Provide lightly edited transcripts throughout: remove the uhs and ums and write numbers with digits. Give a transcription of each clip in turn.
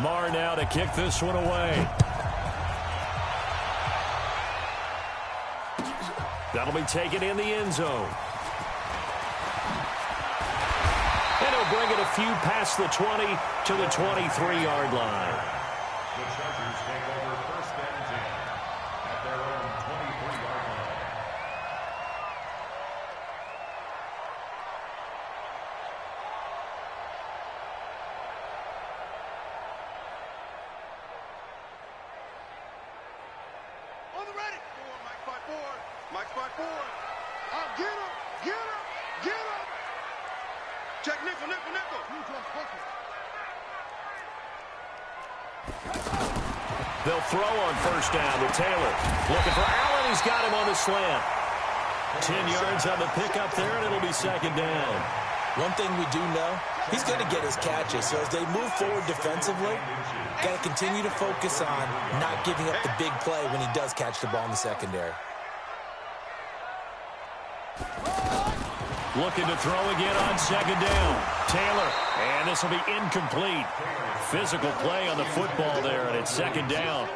Marr now to kick this one away. That'll be taken in the end zone. And he'll bring it a few past the 20 to the 23-yard line. The Chargers take over first and 10 at their own 23-yard line. On the ready. Mike spot four. Mike spot four. Oh, get him. Get him. Get him. Check nickel, nickel, nickel. They'll throw on first down to Taylor. Looking for Allen. He's got him on the slant. 10 yards on the pickup there, and it'll be second down. One thing we do know, he's going to get his catches. So as they move forward defensively, got to continue to focus on not giving up the big play when he does catch the ball in the secondary. Looking to throw again on second down. Taylor, and this will be incomplete. Physical play on the football there, and it's second down.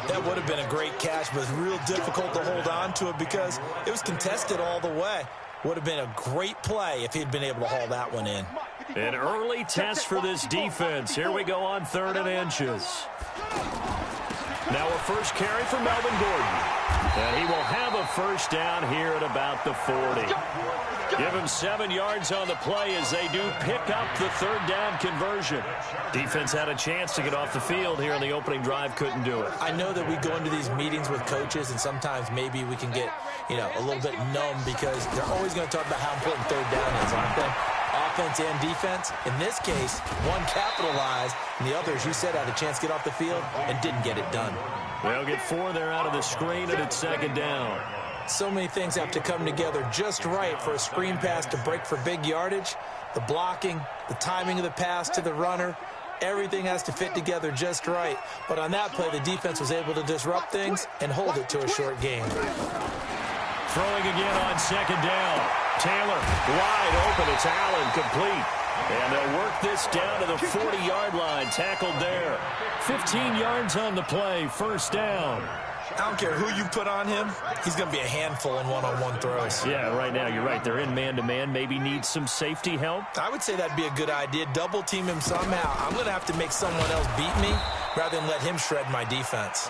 That would have been a great catch, but it's real difficult to hold on to it because it was contested all the way. Would have been a great play if he'd been able to haul that one in. An early test for this defense. Here we go on 3rd and inches. Now a first carry for Melvin Gordon. And he will have a first down here at about the 40. Give him 7 yards on the play as they do pick up the 3rd down conversion. Defense had a chance to get off the field here in the opening drive, couldn't do it. I know that we go into these meetings with coaches, and sometimes maybe we can get, a little bit numb because they're always going to talk about how important 3rd down is, aren't they? Offense and defense. In this case, one capitalized, and the other, as you said, had a chance to get off the field and didn't get it done. They'll get 4 there out of the screen, and it's second down. So many things have to come together just right for a screen pass to break for big yardage. The blocking, the timing of the pass to the runner, everything has to fit together just right. But on that play, the defense was able to disrupt things and hold it to a short game. Throwing again on second down. Taylor wide open. It's Allen complete. And they'll work this down to the 40-yard line. Tackled there. 15 yards on the play. First down. I don't care who you put on him. He's going to be a handful in one-on-one throws. Yeah, right now you're right. They're in man-to-man. Maybe need some safety help. I would say that'd be a good idea. Double team him somehow. I'm going to have to make someone else beat me rather than let him shred my defense.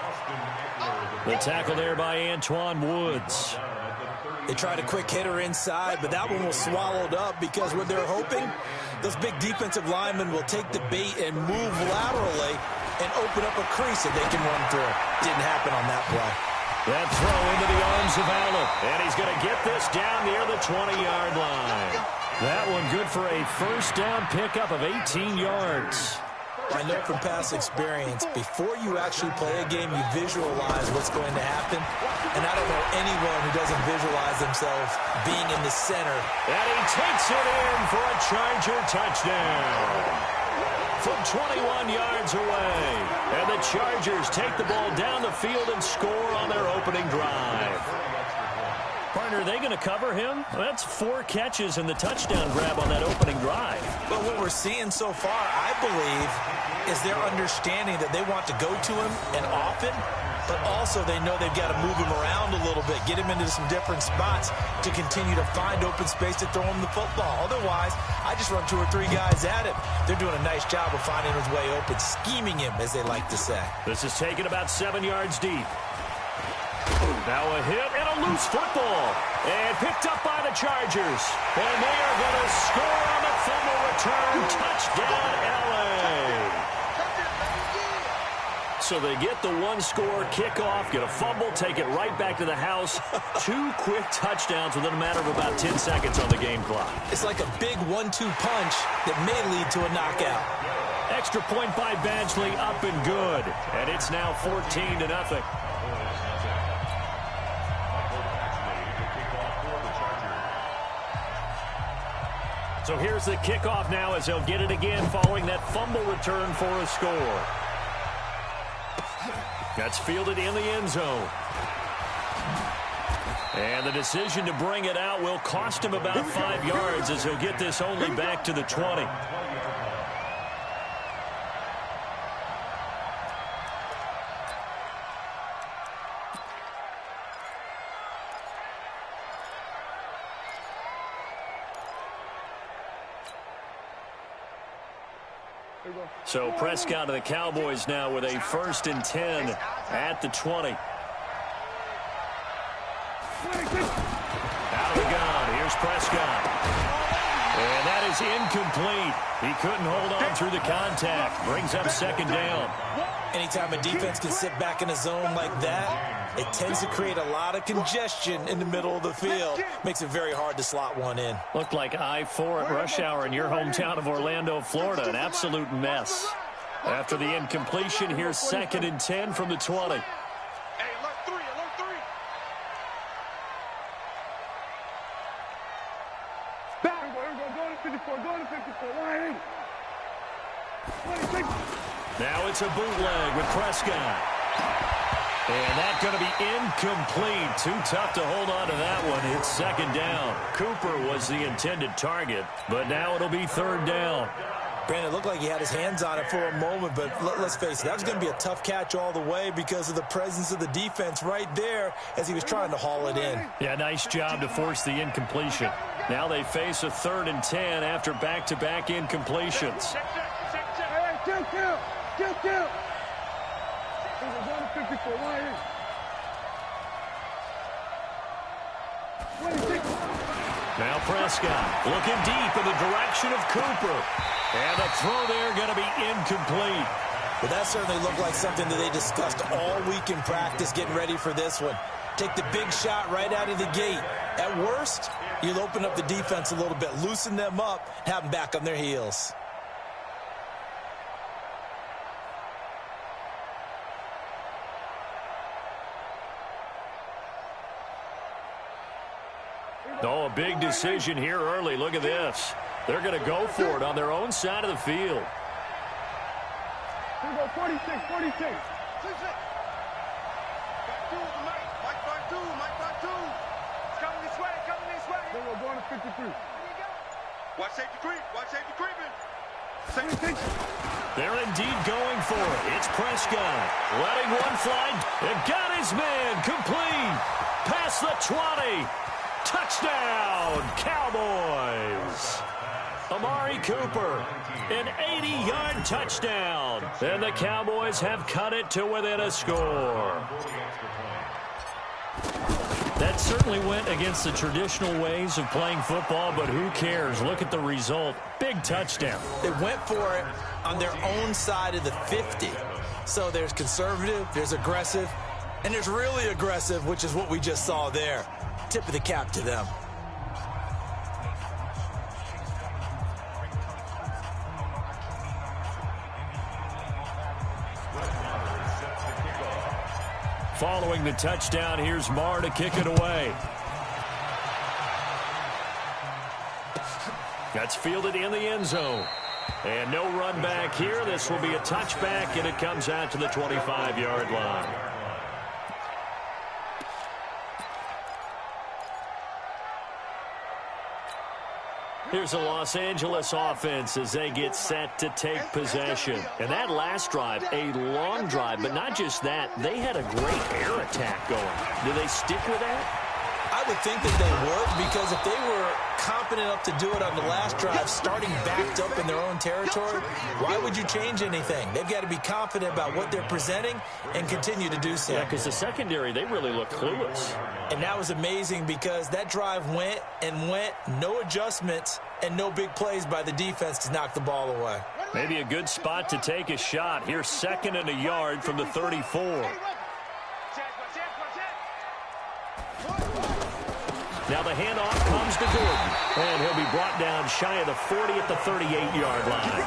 The tackle there by Antoine Woods. They tried a quick hitter inside, but that one was swallowed up because what they're hoping, those big defensive linemen will take the bait and move laterally and open up a crease that they can run through. Didn't happen on that play. That throw into the arms of Allen, and he's going to get this down near the 20-yard line. That one good for a first down pickup of 18 yards. I know from past experience, before you actually play a game, you visualize what's going to happen. And I don't know anyone who doesn't visualize themselves being in the center. And he takes it in for a Charger touchdown. From 21 yards away. And the Chargers take the ball down the field and score on their opening drive. Partner, are they going to cover him? Well, that's 4 catches and the touchdown grab on that opening drive. But what we're seeing so far, I believe, is their understanding that they want to go to him and often, but also they know they've got to move him around a little bit, get him into some different spots to continue to find open space to throw him the football. Otherwise, I just run 2 or 3 guys at him. They're doing a nice job of finding his way open, scheming him, as they like to say. This is taken about 7 yards deep. Now a hit and a loose football. And picked up by the Chargers. And they are going to score on the fumble return. Touchdown, L.A. So they get the 1-score kickoff, get a fumble, take it right back to the house. 2 quick touchdowns within a matter of about 10 seconds on the game clock. It's like a big 1-2 punch that may lead to a knockout. Extra point by Badgley, up and good. And it's now 14-0. So here's the kickoff now as they'll get it again following that fumble return for a score. That's fielded in the end zone. And the decision to bring it out will cost him about 5 yards as he'll get this only back to the 20. So Prescott of the Cowboys now with a 1st and 10 at the 20. Out of the gun. Here's Prescott. And that is incomplete. He couldn't hold on through the contact. Brings up 2nd down. Anytime a defense can sit back in a zone like that, it tends to create a lot of congestion in the middle of the field. Makes it very hard to slot one in. Looked like I-4 at rush hour in your hometown of Orlando, Florida. An absolute mess. After the incompletion, here's 2nd and 10 from the 20. Hey, alert 3, alert 3. Back, go to 54, go to 54, line 26. Now it's a bootleg with Prescott. And that's going to be incomplete. Too tough to hold on to that one. It's 2nd down. Cooper was the intended target, but now it'll be 3rd down. Brandon, it looked like he had his hands on it for a moment, but let's face it, that was going to be a tough catch all the way because of the presence of the defense right there as he was trying to haul it in. Yeah, nice job to force the incompletion. Now they face a 3rd and 10 after back-to-back incompletions. Kill. We're going to 54, line 26. Now Prescott looking deep in the direction of Cooper. And the throw there going to be incomplete. Well, that certainly looked like something that they discussed all week in practice getting ready for this one. Take the big shot right out of the gate. At worst, you'll open up the defense a little bit, loosen them up, have them back on their heels. Oh, a big decision here early. Look at this. They're going to go for it on their own side of the field. Here we go, 46. Coming this way. Then we're going to 53. Watch safety creeping. They're indeed going for it. It's Prescott letting one fly. And got his man complete. Past the 20. Touchdown, Cowboys. Amari Cooper, an 80-yard touchdown. And the Cowboys have cut it to within a score. That certainly went against the traditional ways of playing football, but who cares? Look at the result. Big touchdown. They went for it on their own side of the 50. So there's conservative, there's aggressive, and there's really aggressive, which is what we just saw there. Tip of the cap to them. Following the touchdown, here's Marr to kick it away. That's fielded in the end zone. And no run back here. This will be a touchback, and it comes out to the 25-yard line. Here's the Los Angeles offense as they get set to take possession. And that last drive, a long drive, but not just that. They had a great air attack going. Do they stick with that? I would think that they would, because if they were confident enough to do it on the last drive, starting backed up in their own territory, why would you change anything? They've got to be confident about what they're presenting and continue to do so. Yeah, because the secondary, they really look clueless. And that was amazing because that drive went and went, no adjustments and no big plays by the defense to knock the ball away. Maybe a good spot to take a shot. Here's 2nd and a yard from the 34. Now the handoff comes to Gordon. And he'll be brought down shy of the 40 at the 38-yard line.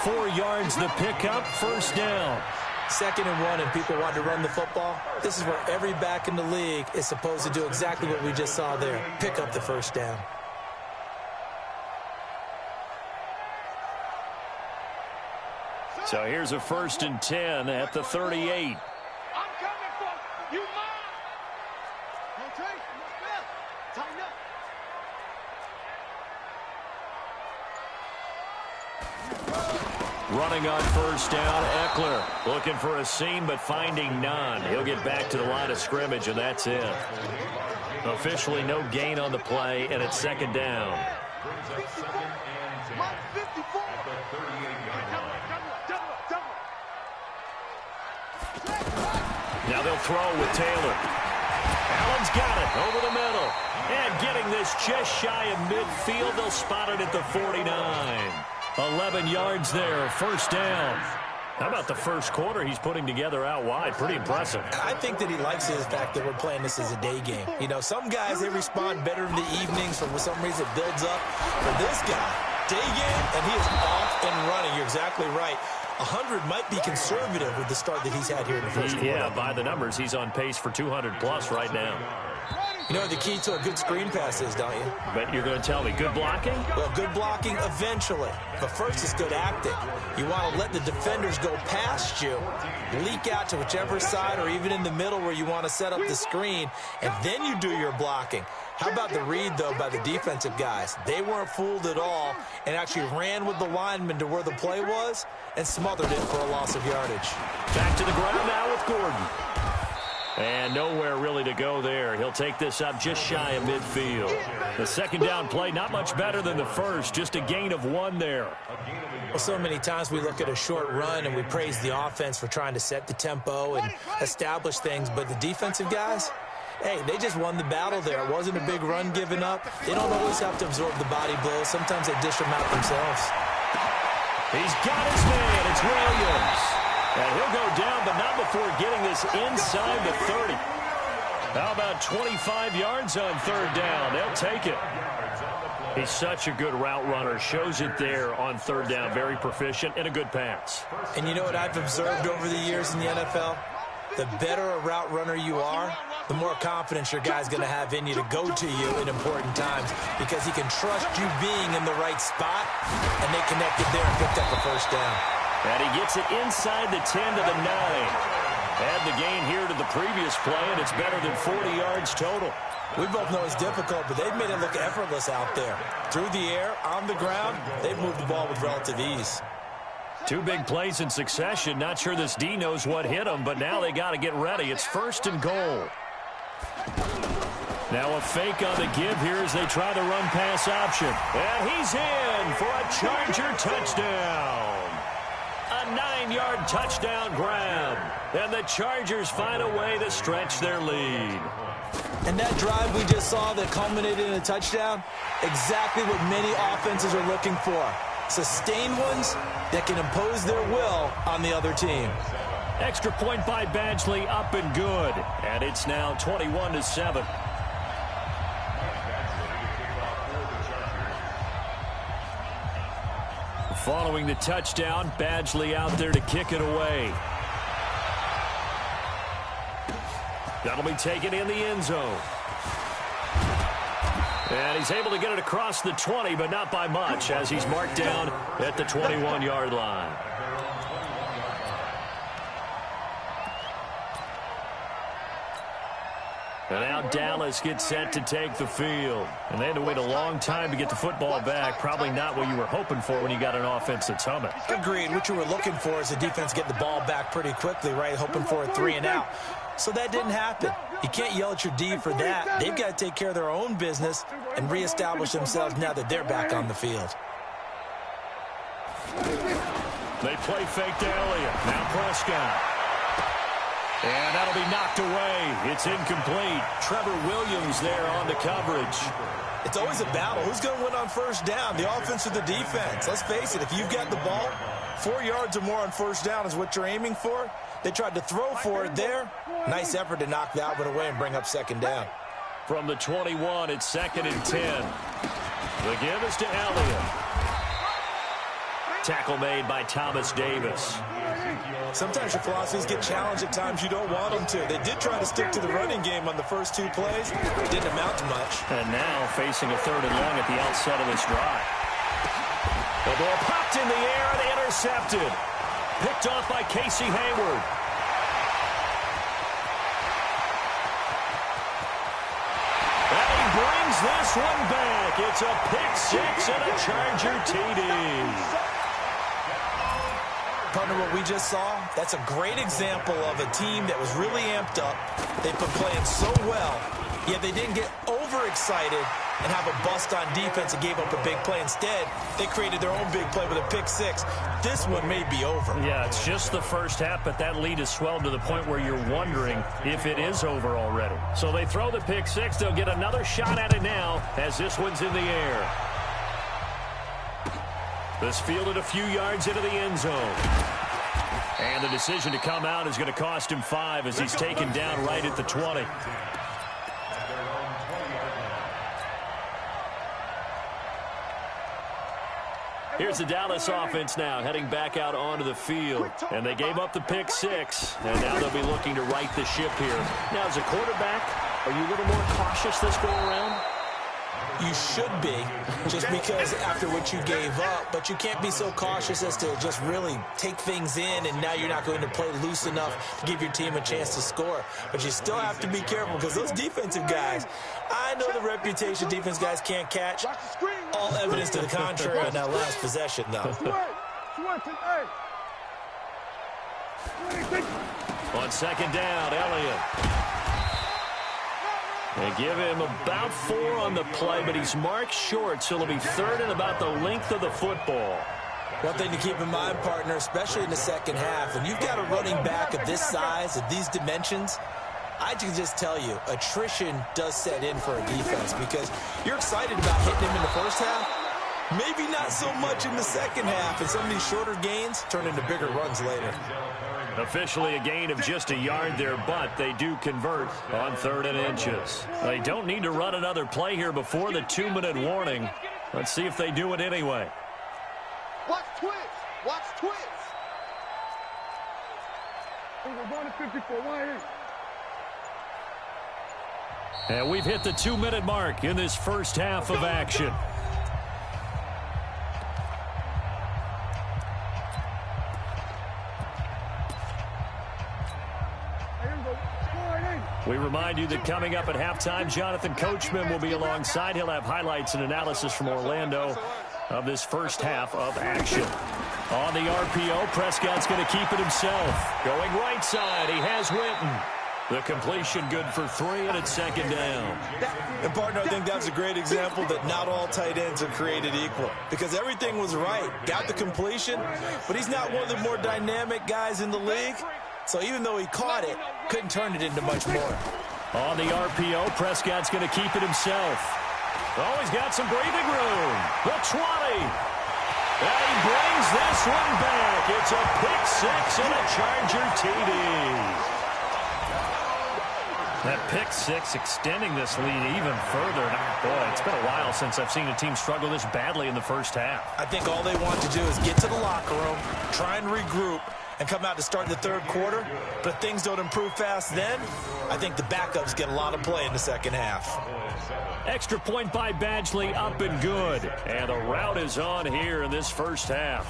4 yards the pickup, 1st down. 2nd and 1 and people want to run the football. This is where every back in the league is supposed to do exactly what we just saw there. Pick up the 1st down. So here's a 1st and 10 at the 38. I'm coming for you, mine. Tighten up. Running on 1st down, Eckler looking for a seam but finding none. He'll get back to the line of scrimmage, and that's it. Officially no gain on the play, and it's 2nd down. Mike 54. Now they'll throw with Taylor. Allen's got it over the middle. And getting this just shy of midfield, they'll spot it at the 49. 11 yards there, first down. How about the first quarter he's putting together out wide? Pretty impressive. I think that he likes the fact that we're playing this as a day game. You know, some guys, they respond better in the evenings. For some reason, it builds up. For this guy, day game, and he is off and running. You're exactly right. 100 might be conservative with the start that he's had here in the first quarter. Yeah, by the numbers, he's on pace for 200-plus right now. You know what the key to a good screen pass is, don't you? But you're going to tell me, good blocking? Well, good blocking eventually. But first is good acting. You want to let the defenders go past you, leak out to whichever side or even in the middle where you want to set up the screen, and then you do your blocking. How about the read, though, by the defensive guys? They weren't fooled at all and actually ran with the lineman to where the play was and smothered it for a loss of yardage. Back to the ground now with Gordon. And nowhere really to go there. He'll take this up just shy of midfield. The second down play, not much better than the first. Just a gain of 1 there. Well, so many times we look at a short run and we praise the offense for trying to set the tempo and establish things. But the defensive guys, hey, they just won the battle there. It wasn't a big run given up. They don't always have to absorb the body blows. Sometimes they dish them out themselves. He's got his man. It's Williams. And he'll go down, but not before getting this inside the 30. How about 25 yards on third down? They'll take it. He's such a good route runner. Shows it there on third down. Very proficient and a good pass. And you know what I've observed over the years in the NFL? The better a route runner you are, the more confidence your guy's going to have in you to go to you in important times because he can trust you being in the right spot, and they connected there and picked up a first down. And he gets it inside the 10 to the 9. Add the gain here to the previous play, and it's better than 40 yards total. We both know it's difficult, but they've made it look effortless out there. Through the air, on the ground, they've moved the ball with relative ease. 2 big plays in succession. Not sure this D knows what hit him, but now they got to get ready. It's first and goal. Now a fake on the give here as they try the run-pass option. And he's in for a Charger touchdown. A 9-yard touchdown grab. And the Chargers find a way to stretch their lead. And that drive we just saw that culminated in a touchdown, exactly what many offenses are looking for. Sustained ones that can impose their will on the other team. Extra point by Badgley, up and good. And it's now 21-7. Following the touchdown, Badgley out there to kick it away. That'll be taken in the end zone. And he's able to get it across the 20, but not by much, as he's marked down at the 21-yard line. And now Dallas gets set to take the field. And they had to wait a long time to get the football back. Probably not what you were hoping for when you got an offense that's humming. Agreed. What you were looking for is the defense get the ball back pretty quickly, right? Hoping for a 3 and out. So that didn't happen. You can't yell at your D for that. They've got to take care of their own business and reestablish themselves now that they're back on the field. They play fake to Elliott. Now Prescott. And that'll be knocked away. It's incomplete. Trevor Williams there on the coverage. It's always a battle. Who's going to win on first down, the offense or the defense? Let's face it, if you've got the ball, 4 yards or more on first down is what you're aiming for. They tried to throw for it there. Nice effort to knock that one away and bring up second down. From the 21, it's 2nd and 10. The give is to Elliott. Tackle made by Thomas Davis. Sometimes your philosophies get challenged at times you don't want them to. They did try to stick to the running game on the first 2 plays. It didn't amount to much. And now facing a 3rd and long at the outset of this drive. The ball popped in the air and intercepted. Picked off by Casey Hayward. And he brings this one back. It's a pick-6 and a Charger TD. Partner, what we just saw, that's a great example of a team that was really amped up. They've been playing so well, yet they didn't get overexcited and have a bust on defense and gave up a big play. Instead, they created their own big play with a pick six. This one may be over. Yeah, it's just the first half, but that lead has swelled to the point where you're wondering if it is over already. So they throw the pick six. They'll get another shot at it now as this one's in the air. This fielded a few yards into the end zone. And the decision to come out is going to cost him 5 as he's taken down right at the 20. Here's the Dallas offense now heading back out onto the field. And they gave up the pick six. And now they'll be looking to right the ship here. Now, as a quarterback, are you a little more cautious this go around? You should be, just because after what you gave up, but you can't be so cautious as to just really take things in, and now you're not going to play loose enough to give your team a chance to score. But you still have to be careful because those defensive guys, I know the reputation defense guys can't catch. All evidence to the contrary on that last possession, though. On second down, Elliott. They give him about 4 on the play, but he's marked short, so it'll be 3rd and about the length of the football. One thing to keep in mind, partner, especially in the second half, when you've got a running back of this size, of these dimensions, I can just tell you, attrition does set in for a defense because you're excited about hitting him in the first half, maybe not so much in the second half, and some of these shorter gains turn into bigger runs later. Officially a gain of just a yard there, but they do convert on 3rd and inches. They don't need to run another play here before the 2-minute warning. Let's see if they do it anyway. Watch twist. Watch twist. We're going to 54. 1-8. And we've hit the 2-minute mark in this first half of action. We remind you that coming up at halftime, Jonathan Coachman will be alongside. He'll have highlights and analysis from Orlando of this first half of action. On the RPO, Prescott's going to keep it himself. Going right side, he has Winton. The completion good for 3, and it's second down. And, partner, I think that's a great example that not all tight ends are created equal because everything was right. Got the completion, but he's not one of the more dynamic guys in the league. So even though he caught it, couldn't turn it into much more. On the RPO, Prescott's going to keep it himself. Oh, he's got some breathing room. The 20. And he brings this one back. It's a pick six and a Charger TD. That pick six extending this lead even further. Boy, it's been a while since I've seen a team struggle this badly in the first half. I think all they want to do is get to the locker room, try and regroup, and come out to start the third quarter. But if things don't improve fast then, I think the backups get a lot of play in the second half. Extra point by Badgley, up and good. And the route is on here in this first half.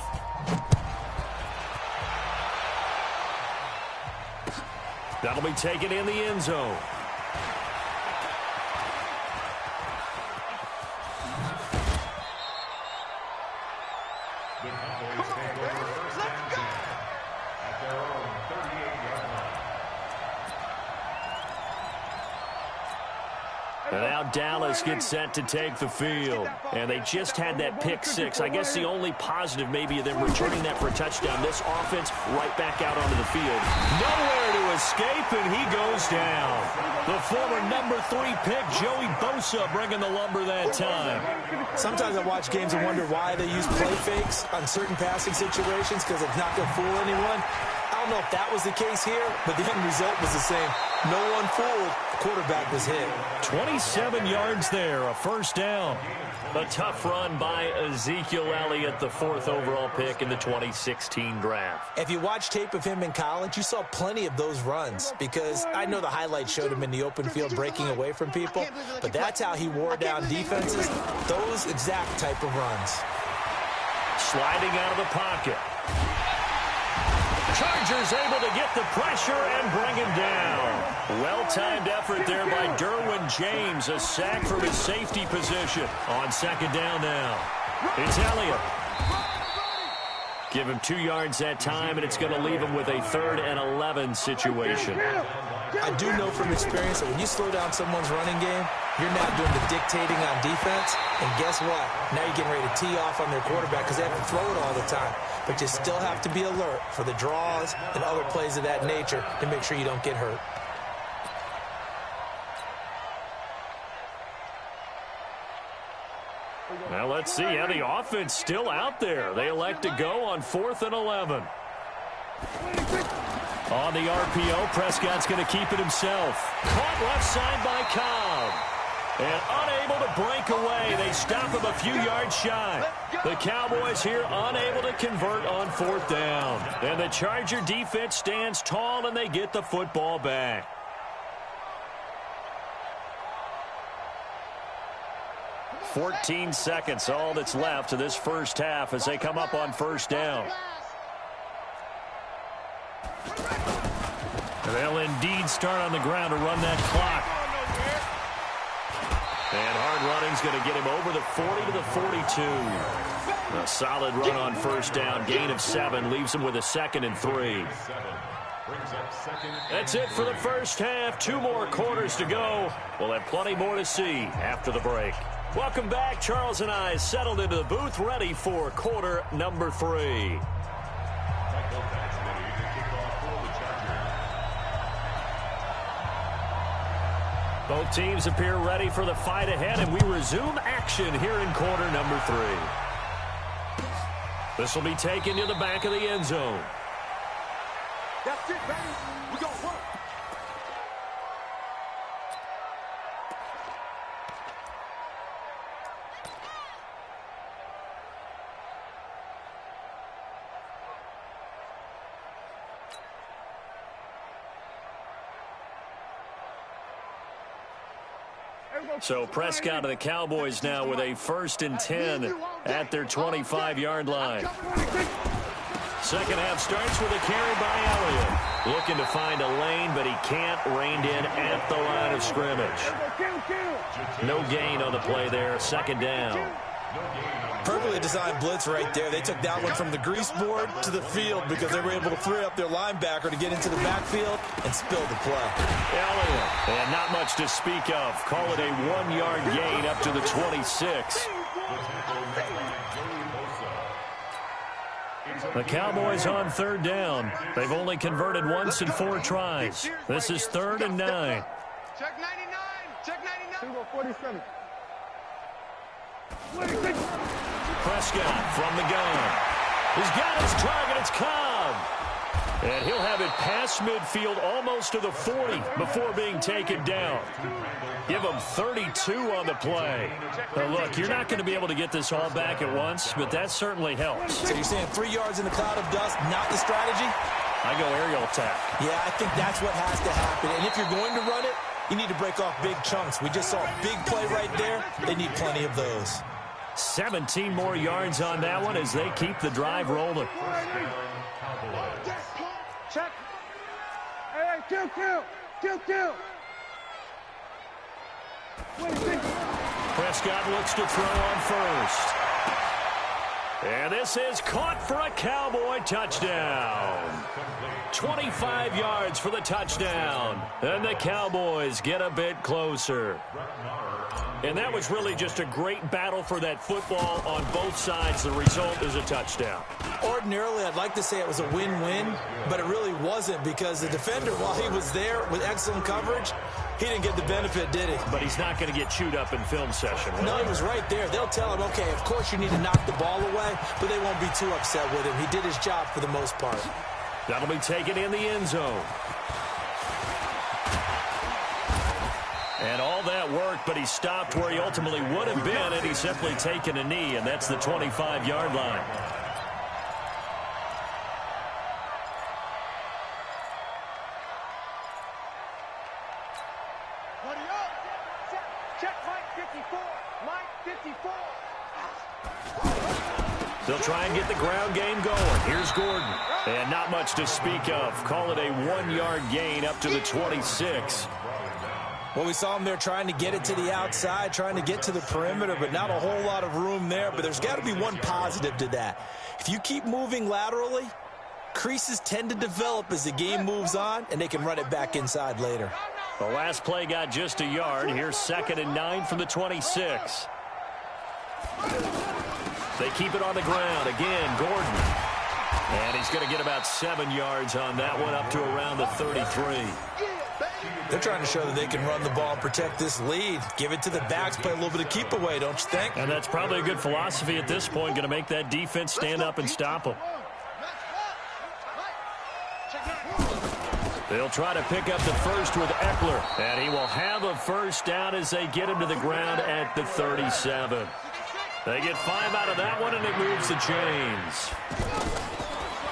That'll be taken in the end zone. And now Dallas gets set to take the field. And they just had that pick six. I guess the only positive maybe of them returning that for a touchdown. This offense right back out onto the field. Nowhere to escape, and he goes down. The former number 3 pick, Joey Bosa, bringing the lumber that time. Sometimes I watch games and wonder why they use play fakes on certain passing situations because it's not going to fool anyone. I don't know if that was the case here, but the end result was the same. No one fooled. The quarterback was hit. 27 yards there, a first down. A tough run by Ezekiel Elliott, the 4th overall pick in the 2016 draft. If you watch tape of him in college, you saw plenty of those runs because I know the highlights showed him in the open field breaking away from people, but that's how he wore down defenses, those exact type of runs. Sliding out of the pocket. Chargers able to get the pressure and bring him down. Well-timed effort there by Derwin James. A sack from his safety position. On second down now. It's Elliott. Give him 2 yards that time, and it's going to leave him with a 3rd and 11 situation. I do know from experience that when you slow down someone's running game, you're now doing the dictating on defense. And guess what? Now you're getting ready to tee off on their quarterback because they have to throw it all the time. But you still have to be alert for the draws and other plays of that nature to make sure you don't get hurt. Now let's see how the offense still out there. They elect to go on 4th and 11. On the RPO, Prescott's going to keep it himself. Caught left side by Cobb. And unable to break away. They stop him a few yards shy. The Cowboys here unable to convert on 4th down. And the Charger defense stands tall, and they get the football back. "14 seconds, all that's left to this first half as they come up on 1st down. They'll indeed start on the ground to run that clock. And hard running's going to get him over the 40 to the 42. A solid run on 1st down, gain of 7, leaves him with a 2nd and 3. That's it for the first half. 2 more quarters to go. We'll have plenty more to see after the break. Welcome back. Charles and I settled into the booth, ready for quarter number 3. Both teams appear ready for the fight ahead, and we resume action here in quarter number 3. This will be taken to the back of the end zone. That's it, baby. We gonna work. So Prescott of the Cowboys now with a 1st and 10 at their 25-yard line. Second half starts with a carry by Elliott. Looking to find a lane, but he can't. Reined in at the line of scrimmage. No gain on the play there. 2nd down. Perfectly designed blitz right there. They took that one from the grease board to the field because they were able to free up their linebacker to get into the backfield and spill the play. Elliott, and not much to speak of. Call it a 1-yard gain up to the 26. The Cowboys on 3rd down. They've only converted once in 4 tries. This is 3rd and 9. Check 99. Check 99. 47. Prescott from the gun. He's got his target. It's Cobb. And he'll have it past midfield almost to the 40 before being taken down. Give him 32 on the play. Now look, you're not going to be able to get this all back at once, but that certainly helps. So you're saying 3 yards in the cloud of dust, not the strategy? I go aerial attack. Yeah, I think that's what has to happen. And if you're going to run it, you need to break off big chunks. We just saw a big play right there. They need plenty of those. 17 more yards on that one as they keep the drive rolling. Check. Hey, kill. Prescott looks to throw on 1st. And this is caught for a Cowboy touchdown. 25 yards for the touchdown. And the Cowboys get a bit closer. And that was really just a great battle for that football on both sides. The result is a touchdown. Ordinarily, I'd like to say it was a win-win, but it really wasn't because the defender, while he was there with excellent coverage, he didn't get the benefit, did he? But he's not going to get chewed up in film session. No, he was right there. They'll tell him, okay, of course you need to knock the ball away, but they won't be too upset with him. He did his job for the most part. That'll be taken in the end zone. And all that worked, but he stopped where he ultimately would have been, and he's simply taken a knee, and that's the 25-yard line. Check Mike 54. Mike 54. They'll try and get the ground game going. Here's Gordon. And not much to speak of. Call it a 1-yard gain up to the 26. Well, we saw him there trying to get it to the outside, trying to get to the perimeter, but not a whole lot of room there. But there's got to be one positive to that. If you keep moving laterally, creases tend to develop as the game moves on, and they can run it back inside later. The last play got just a yard. Here's 2nd and 9 from the 26. They keep it on the ground. Again, Gordon. And he's going to get about 7 yards on that one, up to around the 33. They're trying to show that they can run the ball and protect this lead. Give it to the backs, play a little bit of keep away, don't you think? And that's probably a good philosophy at this point, going to make that defense stand up and stop them. They'll try to pick up the first with Eckler, and he will have a first down as they get him to the ground at the 37. They get 5 out of that one, and it moves the chains.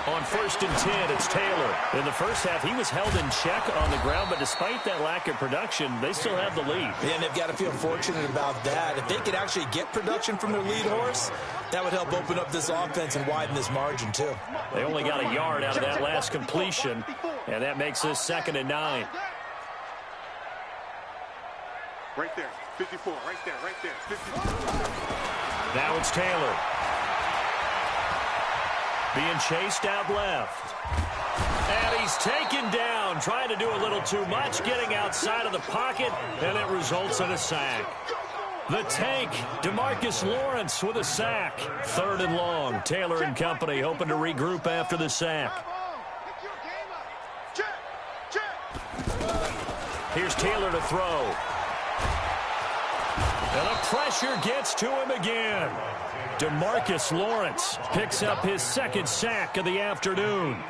On 1st and 10, it's Taylor. In the first half, he was held in check on the ground, but despite that lack of production, they still have the lead. Yeah, and they've got to feel fortunate about that. If they could actually get production from their lead horse, that would help open up this offense and widen this margin, too. They only got a yard out of that last completion, and that makes this 2nd and 9. Right there, 54, right there, 54. Now it's Taylor. Being chased out left. And he's taken down, trying to do a little too much, getting outside of the pocket, and it results in a sack. The tank, DeMarcus Lawrence with a sack. 3rd and long. Taylor and company hoping to regroup after the sack. Here's Taylor to throw. And the pressure gets to him again. DeMarcus Lawrence picks up his 2nd sack of the afternoon.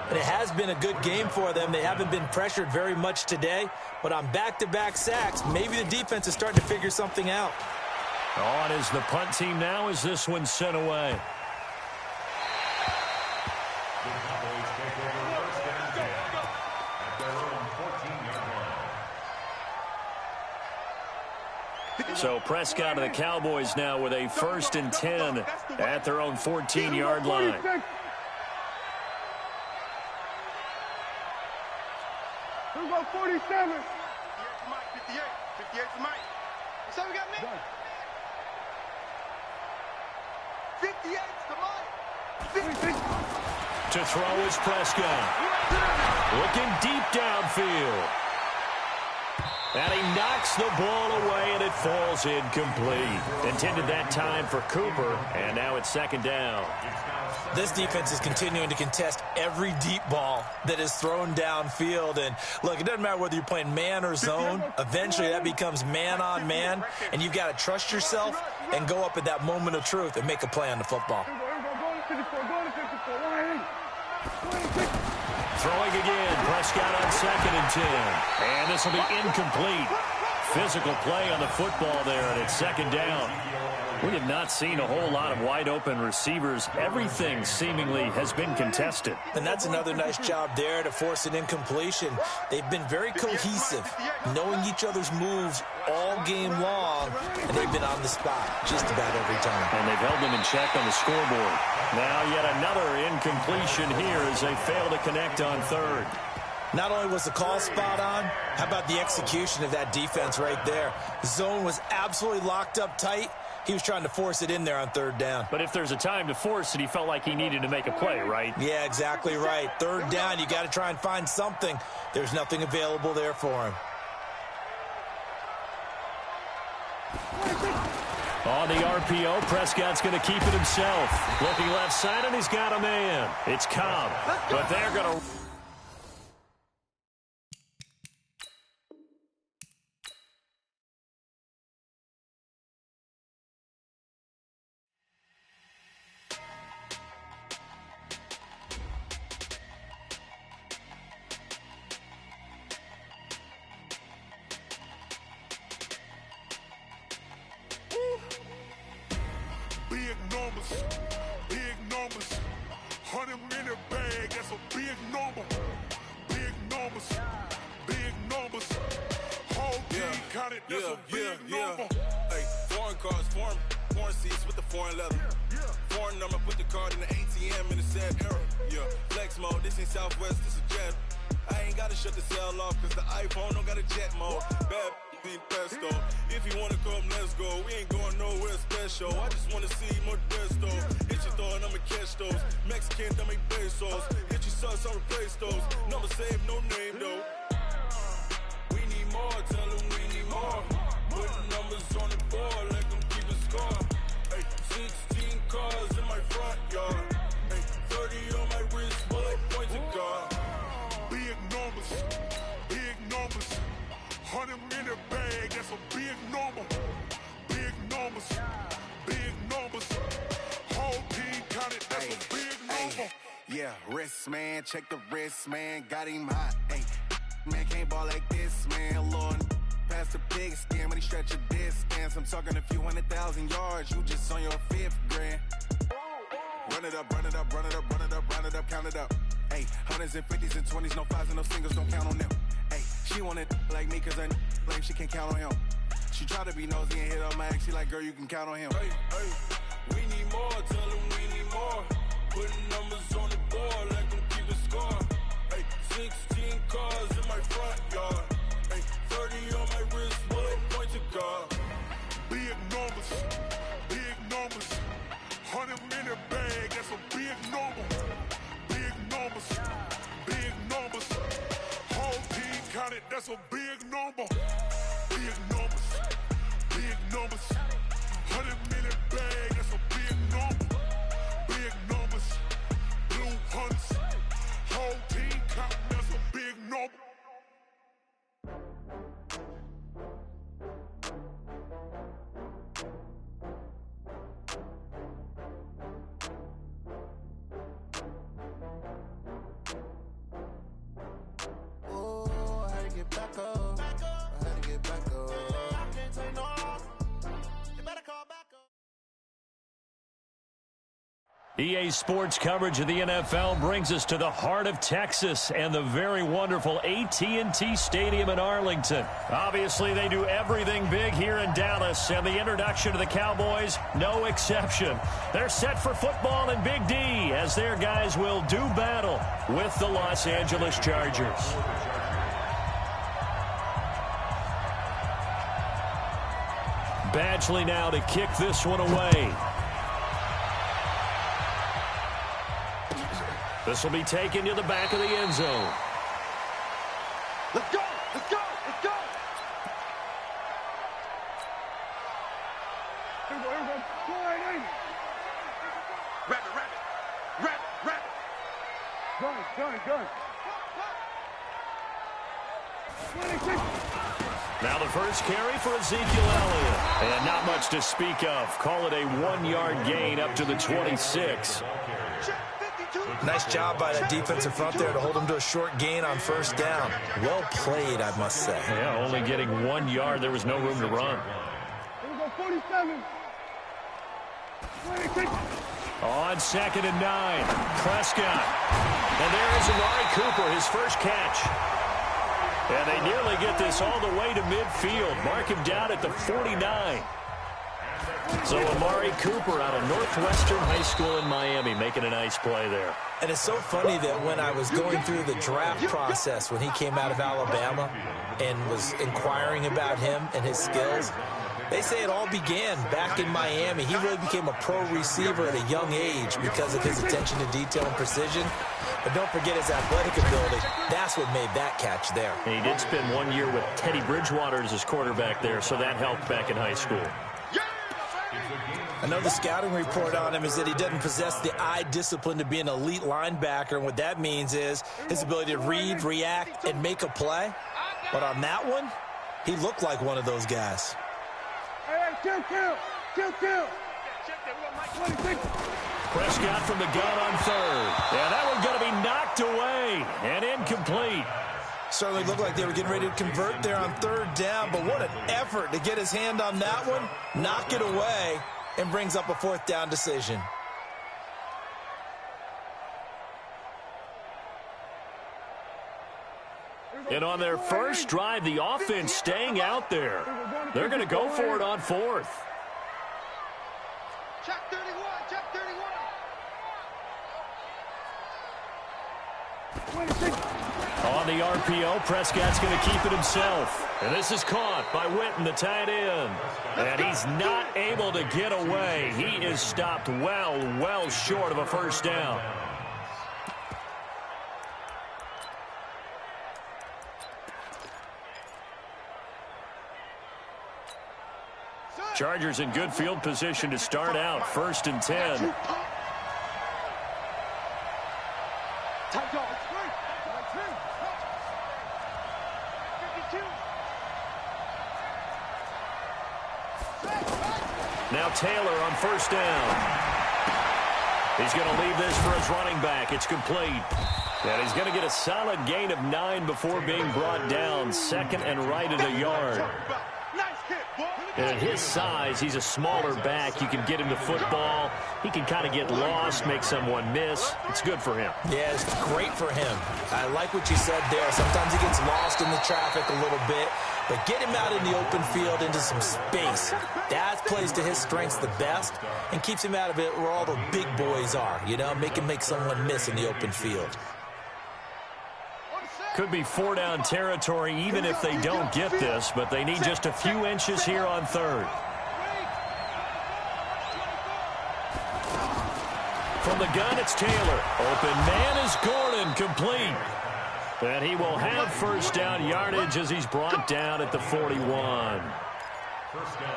And it has been a good game for them. They haven't been pressured very much today, but on back-to-back sacks, maybe the defense is starting to figure something out. On is the punt team now as this one's sent away. So Prescott and the Cowboys now with a 1st and 10 at their own 14-yard line. Who got 47? 58 to Mike. What's up, we got me? 58 to Mike. To throw is Prescott. Looking deep downfield. And he knocks the ball away, and it falls incomplete. Intended that time for Cooper, and now it's 2nd down. This defense is continuing to contest every deep ball that is thrown downfield. And, look, it doesn't matter whether you're playing man or zone. Eventually, that becomes man-on-man, and you've got to trust yourself and go up at that moment of truth and make a play on the football. Throwing again, Prescott on 2nd and 10. And this will be incomplete. Physical play on the football there, and it's 2nd down. We have not seen a whole lot of wide-open receivers. Everything seemingly has been contested. And that's another nice job there to force an incompletion. They've been very cohesive, knowing each other's moves all game long, and they've been on the spot just about every time. And they've held them in check on the scoreboard. Now yet another incompletion here as they fail to connect on 3rd. Not only was the call spot on, how about the execution of that defense right there? The zone was absolutely locked up tight. He was trying to force it in there on 3rd down. But if there's a time to force it, he felt like he needed to make a play, right? Yeah, exactly right. 3rd down, you got to try and find something. There's nothing available there for him. On the RPO, Prescott's going to keep it himself. Looking left side, and he's got a man. It's Cobb, but they're going to... Big numbers, 100 minute bag, that's a big number. Big numbers, whole team counted, that's a big number. Hey, foreign cars, foreign seats with the foreign leather. Foreign number, put the card in the ATM in the sad era. Yeah, flex mode, this ain't Southwest, this a jet. I ain't gotta shut the cell off, cause the iPhone don't got a jet mode. Bad be pesto. If you wanna come, let's go. We ain't going nowhere special. I just wanna see more Modesto. Hit your throw and I'ma catch pesos. Mexican that make pesos. Get your sus, I'll replace those. Number saved, no name though. We need more, tell them we need more. Putting numbers on the board, let them keep a score. Ay, 16 cars in my front yard. Ay, 30 on my wrist, bullet point to God. Big numbers, big numbers. 100 in the bag, that's a big number. Big numbers, big numbers. Whole team counted, that's a big number. Yeah, wrist man, check the wrist man, got him hot. Ay, man can't ball like this, man. Lord, past the pig skin when he stretch a distance. I'm talking a few 100,000 yards, you just on your 5th grand. Run it up, run it up, run it up, run it up, run it up, count it up. Ay, 100s and 50s and 20s, no 5s and no singles, don't count on them. Ay, she want it like me, cause her lame, she can't count on him. She try to be nosy and hit on my ex, she like, girl, you can count on him. Hey, hey, we need more, tell them we need more. Putting numbers on the board, let them keep a score. Hey, 16 cars in my front yard. Hey, 30 on my wrist, bullet point to God. Big numbers, big numbers. 100 in the bag, that's a big number. Big numbers, big numbers. Whole team counted, that's a big number. Big numbers, big numbers. 100 in the bag, that's a big number. Big numbers, blue hunts. Whole team counting, that's a big number. EA Sports coverage of the NFL brings us to the heart of Texas and the very wonderful AT&T Stadium in Arlington. Obviously, they do everything big here in Dallas, and the introduction to the Cowboys, no exception. They're set for football in Big D as their guys will do battle with the Los Angeles Chargers. Badgley now to kick this one away. This will be taken to the back of the end zone. Let's go! Let's go! Let's go! Here we go, here we go. 280. Rabbit, rabbit. Rabbit, rabbit. Gun. 26. Now the first carry for Ezekiel Elliott. And not much to speak of. Call it a 1-yard gain up to the 26. Nice job by the defensive front there to hold him to a short gain on first down. Well played, I must say. Yeah, only getting 1 yard. There was no room to run. Here we go, 47. 26. On 2nd and 9, Prescott. And there is Amari Cooper, his first catch. And they nearly get this all the way to midfield. Mark him down at the 49. So Amari Cooper out of Northwestern High School in Miami making a nice play there. And it's so funny that when I was going through the draft process when he came out of Alabama and was inquiring about him and his skills, they say it all began back in Miami. He really became a pro receiver at a young age because of his attention to detail and precision. But don't forget his athletic ability. That's what made that catch there. And he did spend 1 year with Teddy Bridgewater as his quarterback there, so that helped back in high school. Another scouting report on him is that he doesn't possess the eye discipline to be an elite linebacker, and what that means is his ability to read, react, and make a play. But on that one, he looked like one of those guys. Hey, kill. Prescott from the gun on 3rd. And that one's going to be knocked away and incomplete. Certainly looked like they were getting ready to convert there on 3rd down, but what an effort to get his hand on that one, knock it away, and brings up a 4th down decision. And on their first drive, the offense staying out there. They're going to go for it on 4th. Check 31. On the RPO. Prescott's going to keep it himself. And this is caught by Witten, the tight end. And he's not able to get away. He is stopped well short of a first down. Chargers in good field position to start out. 1st and 10. Now Taylor on 1st down. He's going to leave this for his running back. It's complete. And he's going to get a solid gain of 9 before being brought down. 2nd and right at a yard. And at his size, he's a smaller back. You can get him the football. He can kind of get lost, make someone miss. It's good for him. Yeah, it's great for him. I like what you said there. Sometimes he gets lost in the traffic a little bit. But get him out in the open field into some space. That plays to his strengths the best and keeps him out of it where all the big boys are. You know, make him make someone miss in the open field. Could be 4-down territory even if they don't get this, but they need just a few inches here on 3rd. From the gun, it's Taylor. Open man is Gordon, complete. And he will have 1st down yardage as he's brought down at the 41.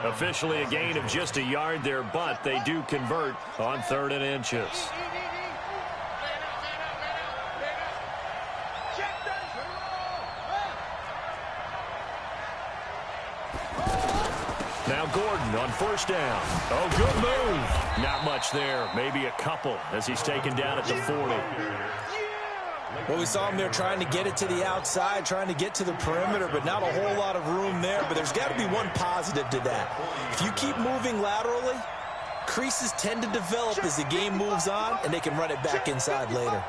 Officially a gain of just a yard there, but they do convert on 3rd and inches. Now Gordon on 1st down. Oh, good move. Not much there. Maybe a couple as he's taken down at the 40. Well, we saw him there trying to get it to the outside, trying to get to the perimeter, but not a whole lot of room there. But there's got to be one positive to that. If you keep moving laterally, creases tend to develop as the game moves on, and they can run it back inside later.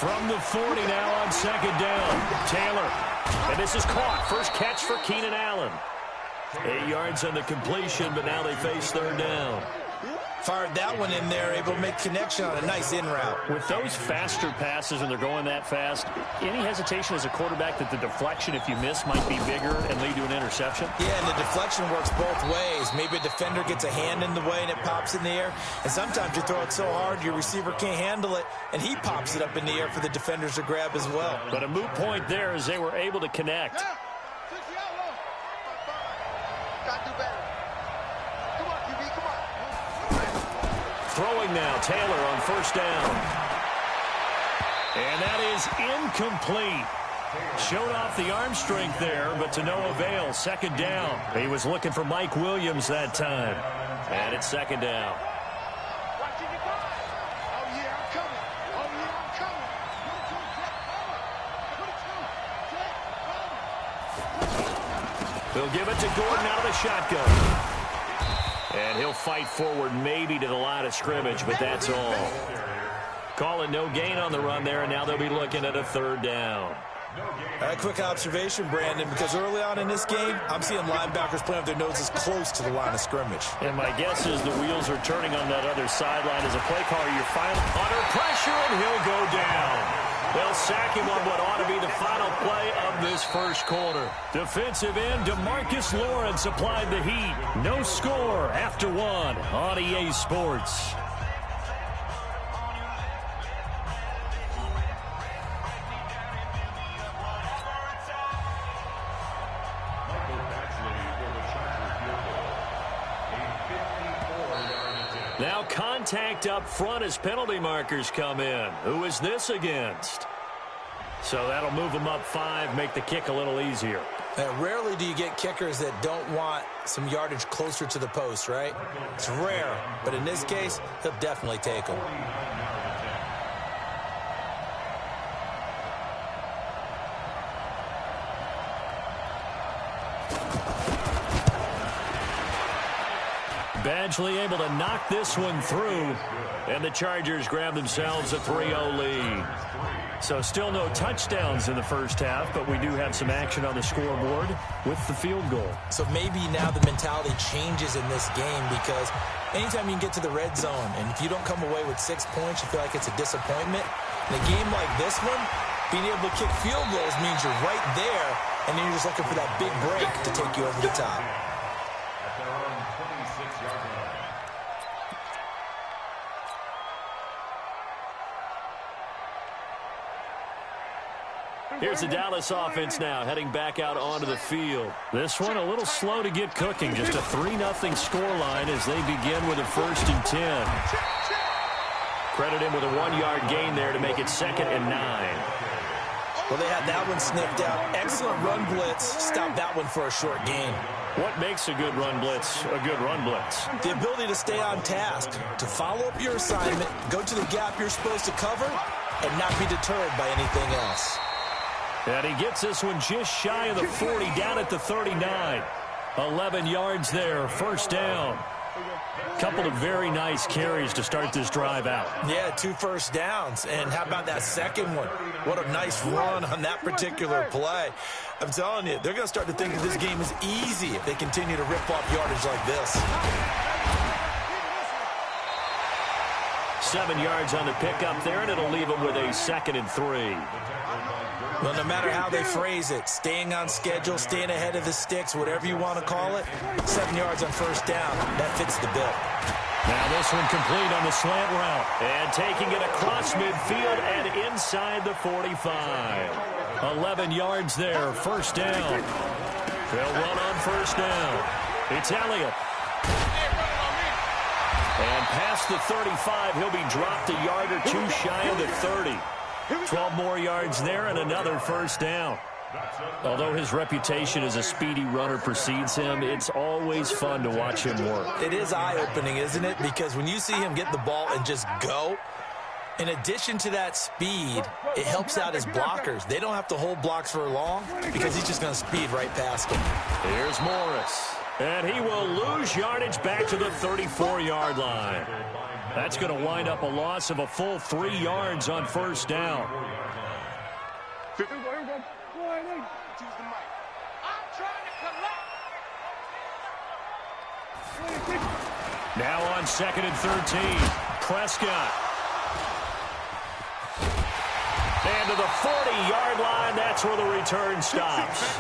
From the 40 now on 2nd down. Taylor. And this is caught. First catch for Keenan Allen. 8 yards on the completion, but now they face 3rd down. Fired that one in there, able to make connection on a nice in route. With those faster passes and they're going that fast, any hesitation as a quarterback that the deflection, if you miss, might be bigger and lead to an interception? Yeah, and the deflection works both ways. Maybe a defender gets a hand in the way and it pops in the air. And sometimes you throw it so hard your receiver can't handle it, and he pops it up in the air for the defenders to grab as well. But a moot point there as they were able to connect. Throwing now, Taylor on 1st down. And that is incomplete. Showed off the arm strength there, but to no avail. 2nd down. He was looking for Mike Williams that time. And it's 2nd down. They'll give it to Gordon out of the shotgun. And he'll fight forward maybe to the line of scrimmage, but that's all. Calling no gain on the run there, and now they'll be looking at a 3rd down. A quick observation, Brandon, because early on in this game, I'm seeing linebackers playing with their noses close to the line of scrimmage. And my guess is the wheels are turning on that other sideline as a play caller. You're finally under pressure, and he'll go down. They'll sack him on what ought to be the final play of this 1st quarter. Defensive end DeMarcus Lawrence applied the heat. No score after 1 on EA Sports. Now contact up front as penalty markers come in. Who is this against? So that'll move them up 5, make the kick a little easier. Rarely do you get kickers that don't want some yardage closer to the post, right? It's rare, but in this case, he'll definitely take them. Badgley able to knock this one through, and the Chargers grab themselves a 3-0 lead. So still no touchdowns in the 1st half, but we do have some action on the scoreboard with the field goal. So maybe now the mentality changes in this game, because anytime you can get to the red zone, and if you don't come away with 6 points, you feel like it's a disappointment. In a game like this one, Being able to kick field goals means you're right there, and then you're just looking for that big break to take you over the top. At their own 26-yard line. Here's the Dallas offense now, heading back out onto the field. This one a little slow to get cooking. Just a 3-0 scoreline as they begin with a 1st and 10. Credit him with a 1-yard gain there to make it 2nd and 9. Well, they had that one sniffed out. Excellent run blitz. Stopped that one for a short gain. What makes a good run blitz a good run blitz? The ability to stay on task, to follow up your assignment, go to the gap you're supposed to cover, and not be deterred by anything else. And he gets this one just shy of the 40, down at the 39. 11 yards there, 1st down. Couple of very nice carries to start this drive out. Yeah, 2 first downs. And how about that second one? What a nice run on that particular play. I'm telling you, they're going to start to think that this game is easy if they continue to rip off yardage like this. 7 yards on the pickup there, and it'll leave them with a 2nd and 3. Well, no matter how they phrase it, staying on schedule, staying ahead of the sticks, whatever you want to call it, 7 yards on 1st down, that fits the bill. Now this one complete on the slant route. And taking it across midfield and inside the 45. 11 yards there, 1st down. They'll run on 1st down. It's Elliott. And past the 35, he'll be dropped a yard or 2 shy of the 30. 12 more yards there and another 1st down. Although his reputation as a speedy runner precedes him, it's always fun to watch him work. It is eye-opening, isn't it? Because when you see him get the ball and just go, in addition to that speed, it helps out his blockers. They don't have to hold blocks for long because he's just going to speed right past them. Here's Morris. And he will lose yardage back to the 34-yard line. That's going to wind up a loss of a full 3 yards on 1st down. Now on 2nd and 13, Prescott. And to the 40-yard line, that's where the return stops.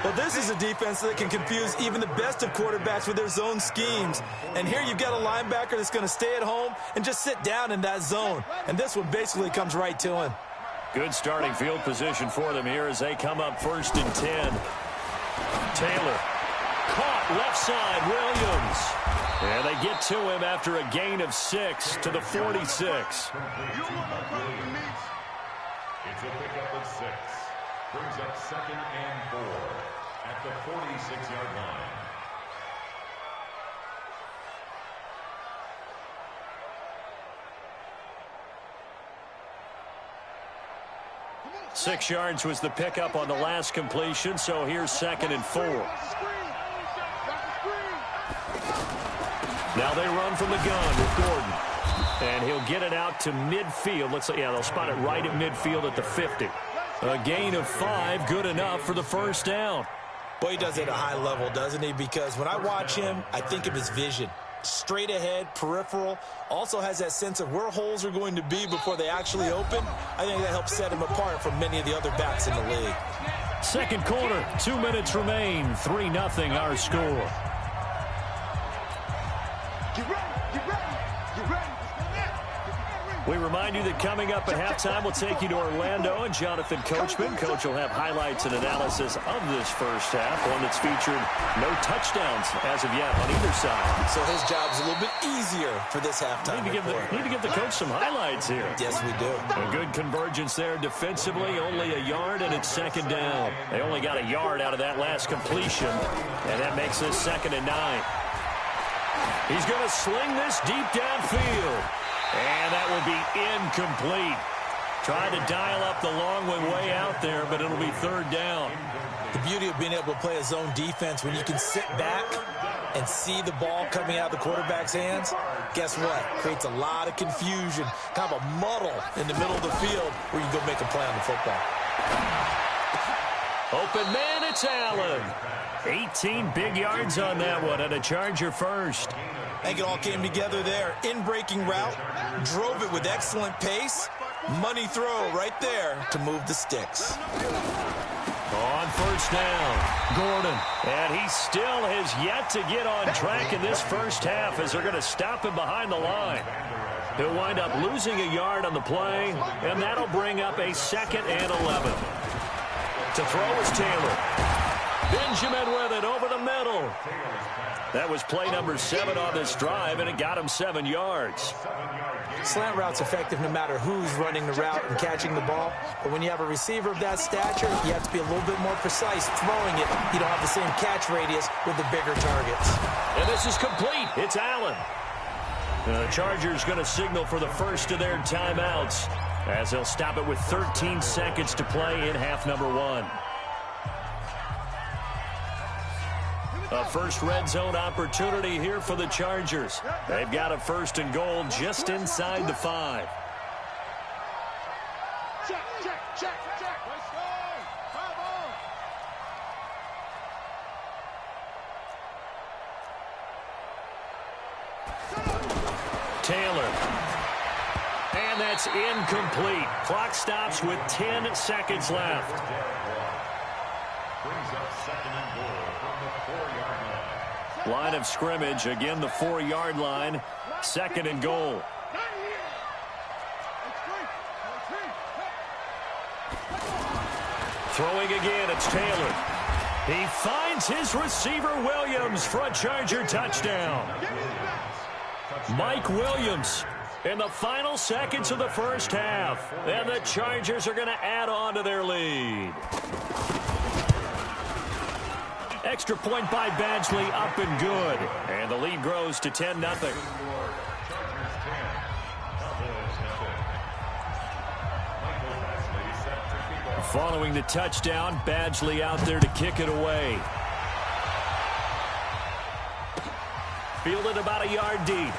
Well, this is a defense that can confuse even the best of quarterbacks with their zone schemes. And here you've got a linebacker that's going to stay at home and just sit down in that zone. And this one basically comes right to him. Good starting field position for them here as they come up 1st and 10. Taylor caught left side, Williams. And they get to him after a gain of 6 to the 46. It's a pickup of 6. Brings up 2nd and 4 at the 46-yard line. Six yards was the pickup on the last completion, so here's 2nd and 4. Now they run from the gun with Gordon. And he'll get it out to midfield. They'll spot it right at midfield at the 50. A gain of 5, good enough for the 1st down. Boy, he does it at a high level, doesn't he? Because when I watch him, I think of his vision. Straight ahead, peripheral. Also has that sense of where holes are going to be before they actually open. I think that helps set him apart from many of the other backs in the league. 2nd quarter, 2 minutes remain. 3-0 our score. Get ready, get ready, get ready. We remind you that coming up at halftime, we'll take you to Orlando and Jonathan Coachman. Coach will have highlights and analysis of this first half, one that's featured no touchdowns as of yet on either side. So his job's a little bit easier for this halftime. Need to give the coach some highlights here. Yes, we do. A good convergence there defensively, only a yard, and it's 2nd down. They only got a yard out of that last completion, and that makes this 2nd and 9. He's going to sling this deep downfield. And that will be incomplete. Tried to dial up the long way out there, but it'll be 3rd down. The beauty of being able to play a zone defense, when you can sit back and see the ball coming out of the quarterback's hands, guess what? Creates a lot of confusion, kind of a muddle in the middle of the field where you can go make a play on the football. Open man, it's Allen. 18 big yards on that one, and a Charger first. I think it all came together there. In-breaking route, drove it with excellent pace, Money throw right there to move the sticks. On first down, Gordon. And he still has yet to get on track in this first half as they're going to stop him behind the line. He'll wind up losing a yard on the play, and that'll bring up a 2nd and 11. To throw is Taylor. Benjamin with it over the middle. That was play number 7 on this drive, and it got him 7 yards. Slant route's effective no matter who's running the route and catching the ball. But when you have a receiver of that stature, you have to be a little bit more precise throwing it. You don't have the same catch radius with the bigger targets. And this is complete. It's Allen. The Chargers going to signal for the first of their timeouts as they'll stop it with 13 seconds to play in half number 1. A first red zone opportunity here for the Chargers. They've got a 1st and goal just inside the 5. Check. Let's go. Come on. Taylor. And that's incomplete. Clock stops with 10 seconds left. Brings up 2nd and goal from the 4-yard line. Line of scrimmage, again the 4-yard line. 2nd and goal. Throwing again, it's Taylor. He finds his receiver Williams for a Charger touchdown. Mike Williams in the final seconds of the first half. And the Chargers are going to add on to their lead. Extra point by Badgley, up and good. And the lead grows to 10-0. Following the touchdown, Badgley out there to kick it away. Fielded about a yard deep.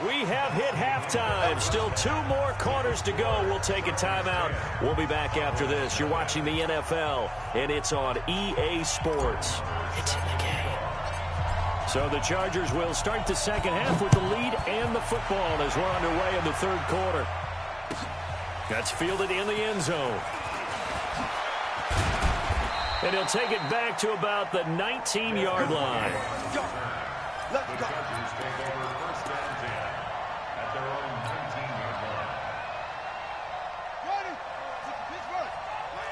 We have hit halftime. Still 2 more quarters to go. We'll take a timeout. We'll be back after this. You're watching the NFL, and it's on EA Sports. It's in the game. So the Chargers will start the second half with the lead and the football as we're underway in the 3rd quarter. That's fielded in the end zone. And he'll take it back to about the 19-yard line. The Chargers take over 1st and 10 at their own 19-yard line. Ready. Pitch run.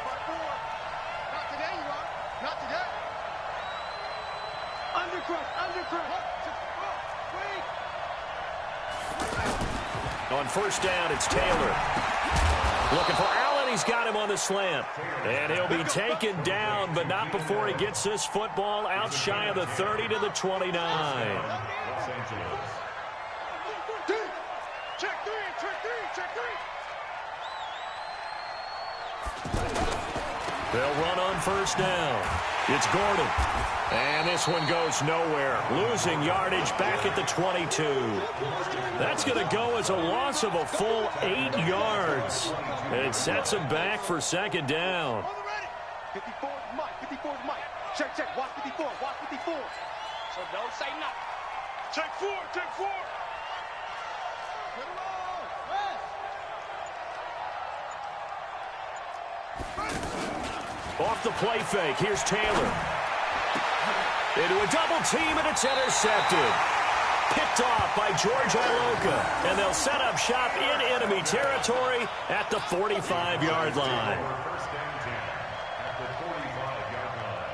By 4. Not today, you are. Not today. Undercrush. On first down, it's Taylor. Looking for Allen. He's got him on the slant. And he'll be taken down, but not before he gets this football out shy of the 30 to the 29. Los Angeles. Check three. They'll run on first down. It's Gordon. And this one goes nowhere. Losing yardage back at the 22. That's going to go as a loss of a full 8 yards. It sets him back for 2nd down. 54 is Mike. Check. Watch 54. So don't say nothing. Check 4. Get him on. Off the play fake, here's Taylor. Into a double team, and it's intercepted. Picked off by George Iloka. And they'll set up shop in enemy territory at the 45-yard line. 1st and 10 at the 45-yard line.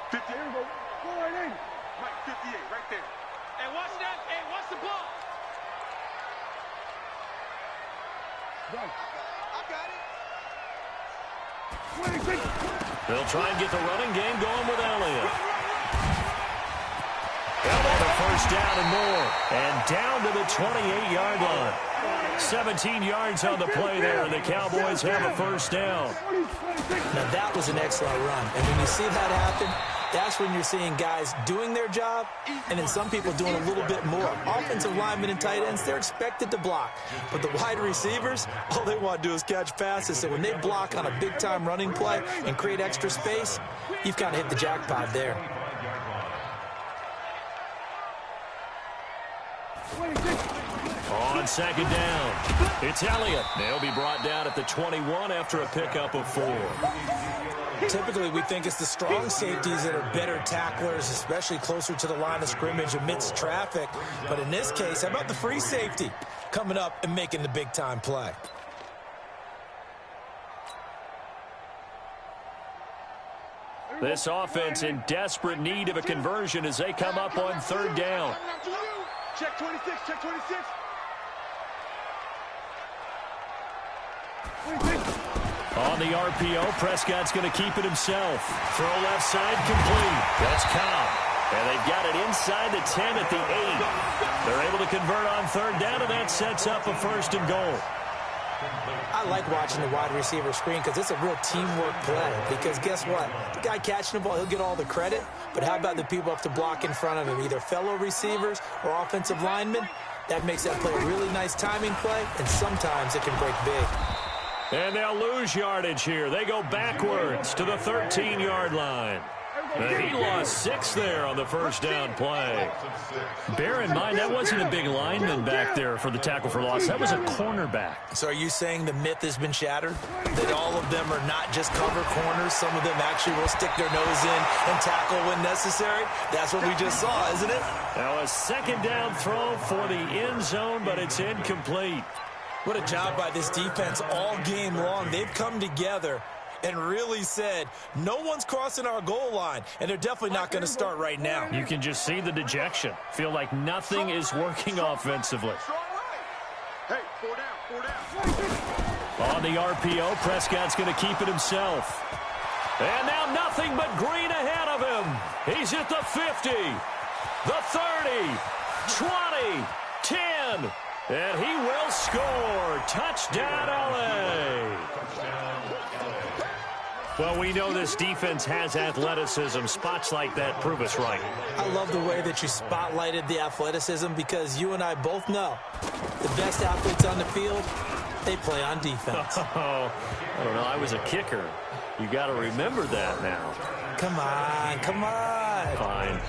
58. Go right in. Mike, 58, right there. Hey, watch that. Hey, watch the ball. Right. I got it. They'll try and get the running game going with Elliott. Another first down and more. And down to the 28-yard line. 17 yards on the play there, and the Cowboys have a first down. Now, that was an excellent run. And when you see that happen, that's when you're seeing guys doing their job and then some people doing a little bit more. Offensive linemen and tight ends, they're expected to block. But the wide receivers, all they want to do is catch passes. So when they block on a big-time running play and create extra space, you've kind of hit the jackpot there. On second down, it's Elliott. They'll be brought down at the 21 after a pickup of 4. Typically, we think it's the strong safeties that are better tacklers, especially closer to the line of scrimmage amidst traffic. But in this case, how about the free safety coming up and making the big-time play? This offense in desperate need of a conversion as they come up on third down. Check 26, check 26. On the RPO, Prescott's going to keep it himself. Throw left side, complete. That's Cobb. And they've got it inside the 10 at the 8. They're able to convert on third down, and that sets up a 1st and goal. I like watching the wide receiver screen because it's a real teamwork play. Because guess what? The guy catching the ball, he'll get all the credit. But how about the people up to block in front of him, either fellow receivers or offensive linemen? That makes that play a really nice timing play, and sometimes it can break big. And they'll lose yardage here. They go backwards to the 13-yard line. He lost 6 there on the 1st down play. Bear in mind, that wasn't a big lineman back there for the tackle for loss. That was a cornerback. So are you saying the myth has been shattered? That all of them are not just cover corners? Some of them actually will stick their nose in and tackle when necessary? That's what we just saw, isn't it? Now a 2nd down throw for the end zone, but it's incomplete. What a job by this defense all game long. They've come together and really said, no one's crossing our goal line, and they're definitely not going to start right now. You can just see the dejection. Feel like nothing is working offensively. Hey, 4 down. On the RPO, Prescott's going to keep it himself. And now nothing but green ahead of him. He's at the 50, the 30, 20, 10, and he will score. Touchdown, LA. Well, we know this defense has athleticism. Spots like that prove us right. I love the way that you spotlighted the athleticism because you and I both know the best athletes on the field, they play on defense. Oh, I don't know. I was a kicker. You got to remember that now. Come on, come on. Fine.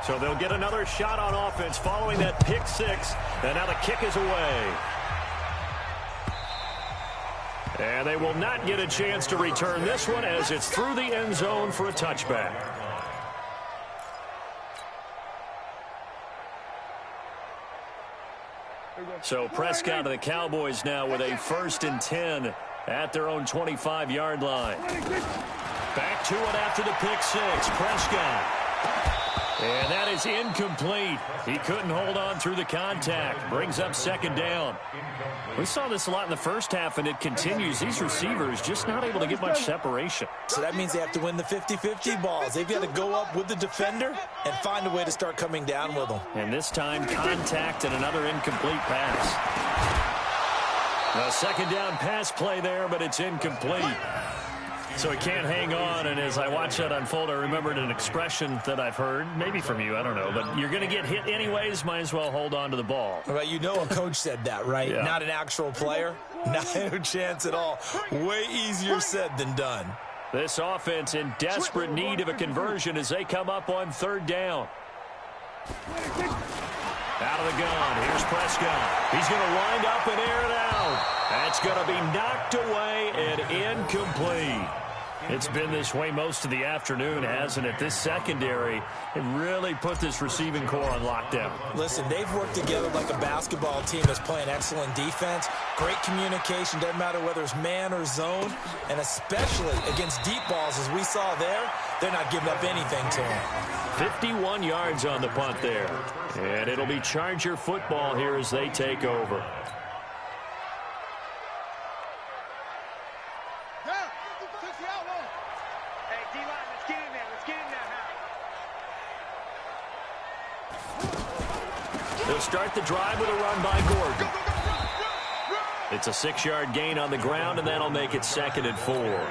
So they'll get another shot on offense following that pick 6. And now the kick is away. And they will not get a chance to return this one as it's through the end zone for a touchback. So Prescott and the Cowboys now with a 1st and 10 at their own 25-yard line. Back to it after the pick 6. Prescott. And that is incomplete. He couldn't hold on through the contact. Brings up 2nd down. We saw this a lot in the first half, and it continues. These receivers just not able to get much separation. So that means they have to win the 50-50 balls. They've got to go up with the defender and find a way to start coming down with them. And this time, contact and another incomplete pass. A 2nd down pass play there, but it's incomplete. So he can't hang on, and as I watch that unfold, I remembered an expression that I've heard, maybe from you, I don't know, but you're going to get hit anyways, might as well hold on to the ball. Well, you know a coach said that, right? Yeah. Not an actual player. Not a chance at all. Way easier said than done. This offense in desperate need of a conversion as they come up on 3rd down. Out of the gun, here's Prescott. He's going to wind up and air it out. That's going to be knocked away and incomplete. It's been this way most of the afternoon, hasn't it? This secondary, it really put this receiving core on lockdown. Listen, they've worked together like a basketball team that's playing excellent defense. Great communication, doesn't matter whether it's man or zone. And especially against deep balls, as we saw there, they're not giving up anything to them. 51 yards on the punt there. And it'll be Charger football here as they take over. They'll start the drive with a run by Gordon. It's a 6-yard gain on the ground, and that'll make it 2nd and 4.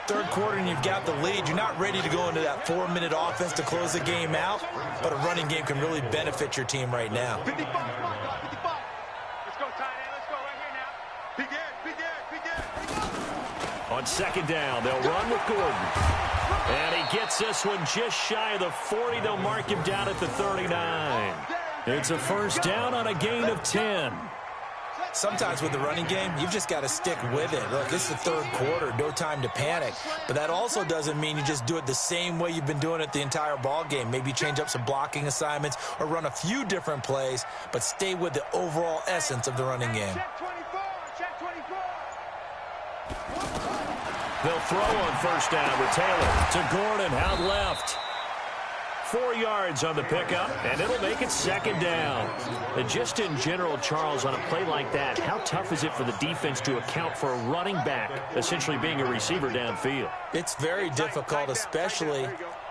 Third quarter and you've got the lead. You're not ready to go into that 4-minute offense to close the game out, but a running game can really benefit your team right now. 55, come on, 55. Let's go, tight end. Let's go right here now. Big Ed. On 2nd down, they'll run with Gordon. And he gets this one just shy of the 40. They'll mark him down at the 39. It's a 1st down on a gain of 10. Sometimes with the running game, you've just got to stick with it. Look, this is the third quarter, no time to panic. But that also doesn't mean you just do it the same way you've been doing it the entire ball game. Maybe change up some blocking assignments or run a few different plays, but stay with the overall essence of the running game. Check 24. They'll throw on 1st down with Taylor to Gordon out left. 4 yards on the pickup, and it'll make it 2nd down. And just in general, Charles, on a play like that, how tough is it for the defense to account for a running back essentially being a receiver downfield? It's very difficult, especially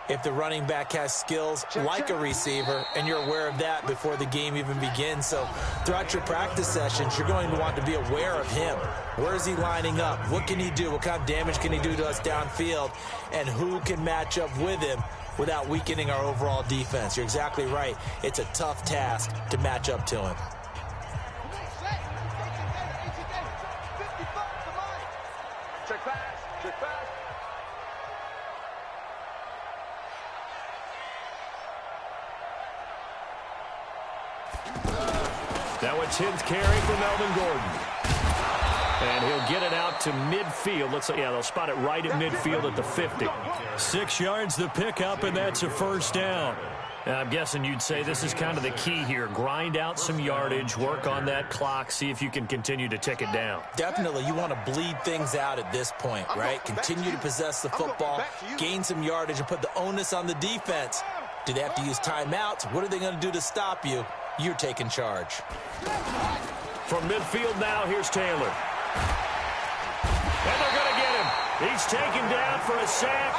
if the running back has skills like a receiver, and you're aware of that before the game even begins. So throughout your practice sessions, you're going to want to be aware of him. Where is he lining up? What can he do? What kind of damage can he do to us downfield? And who can match up with him without weakening our overall defense? You're exactly right. It's a tough task to match up to him. Check pass. Check pass. Now a 10th carry for Melvin Gordon. And he'll get it out to midfield. They'll spot it right at midfield at the 50. 6 yards the pickup, and that's a 1st down. Now, I'm guessing you'd say this is kind of the key here. Grind out some yardage, work on that clock, see if you can continue to tick it down. Definitely, you want to bleed things out at this point, right? Continue to possess the football, gain some yardage, and put the onus on the defense. Do they have to use timeouts? What are they going to do to stop you? You're taking charge. From midfield now, here's Taylor. And they're going to get him. He's taken down for a sack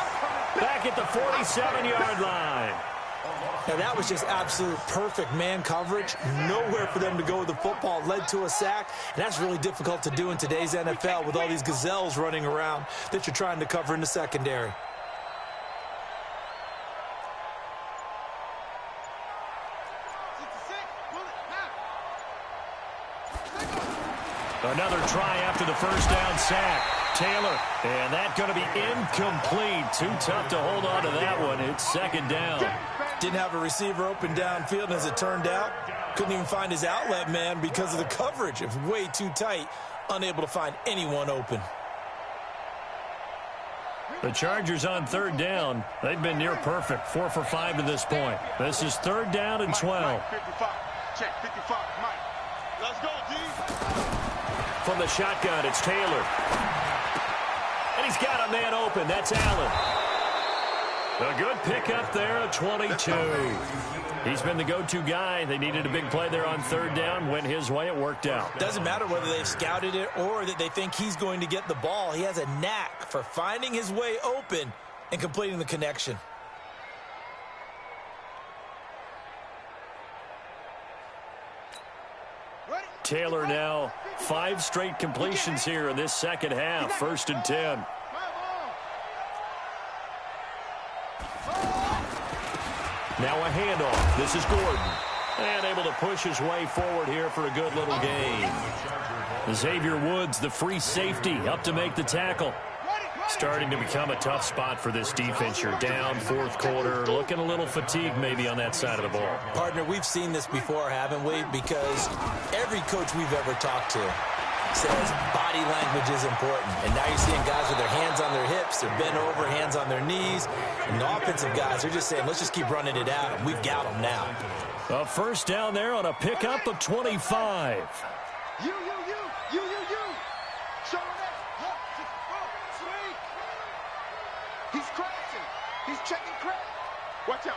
back at the 47-yard line. Now, that was just absolute perfect man coverage. Nowhere for them to go with the football. Led to a sack. And that's really difficult to do in today's NFL with all these gazelles running around that you're trying to cover in the secondary. Another try after the 1st down sack. Taylor, and that's going to be incomplete. Too tough to hold on to that one. It's 2nd down. Didn't have a receiver open downfield, and as it turned out, couldn't even find his outlet man because of the coverage. It was way too tight, unable to find anyone open. The Chargers on 3rd down. They've been near perfect, 4 for 5 to this point. This is 3rd down and 12. 55. Check 55. Mike. Let's go, D. From the shotgun, it's Taylor. And he's got a man open. That's Allen. A good pickup there at 22. He's been the go-to guy. They needed a big play there on 3rd down. Went his way. It worked out. Doesn't matter whether they've scouted it or that they think he's going to get the ball. He has a knack for finding his way open and completing the connection. Taylor now 5 straight completions here in this 2nd half. 1st and 10. Now a handoff. This is Gordon. And able to push his way forward here for a good little gain. Xavier Woods, the free safety, up to make the tackle. Starting to become a tough spot for this defense. You're down 4th quarter, looking a little fatigued maybe on that side of the ball. Partner, we've seen this before, haven't we? Because every coach we've ever talked to says body language is important. And now you're seeing guys with their hands on their hips, they're bent over, hands on their knees. And the offensive guys are just saying, let's just keep running it out. And we've got them now. A 1st down there on a pickup of 25. You. Show him that. Swing. He's crashing. He's checking crack. Watch out.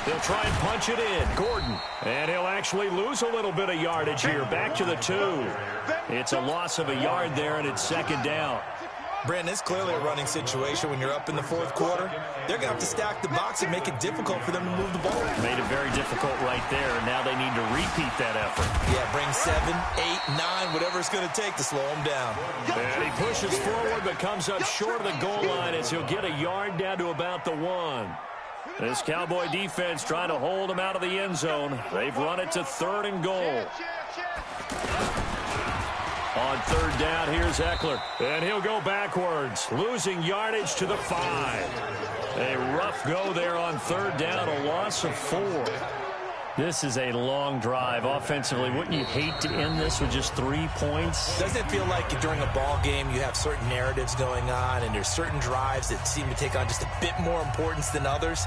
They'll try and punch it in. Gordon. And he'll actually lose a little bit of yardage here. Back to the 2. It's a loss of a yard there, and it's 2nd down. Brandon, it's clearly a running situation when you're up in the 4th quarter. They're going to have to stack the box and make it difficult for them to move the ball. Made it very difficult right there. Now they need to repeat that effort. Yeah, bring 7, 8, 9, whatever it's going to take to slow him down. And he pushes forward but comes up short of the goal line as he'll get a yard down to about the 1. This Cowboy defense trying to hold him out of the end zone. They've run it to 3rd and goal. On 3rd down, here's Eckler. And he'll go backwards, losing yardage to the 5. A rough go there on 3rd down, a loss of 4. This is a long drive offensively. Wouldn't you hate to end this with just 3 points? Doesn't it feel like during a ball game you have certain narratives going on and there's certain drives that seem to take on just a bit more importance than others?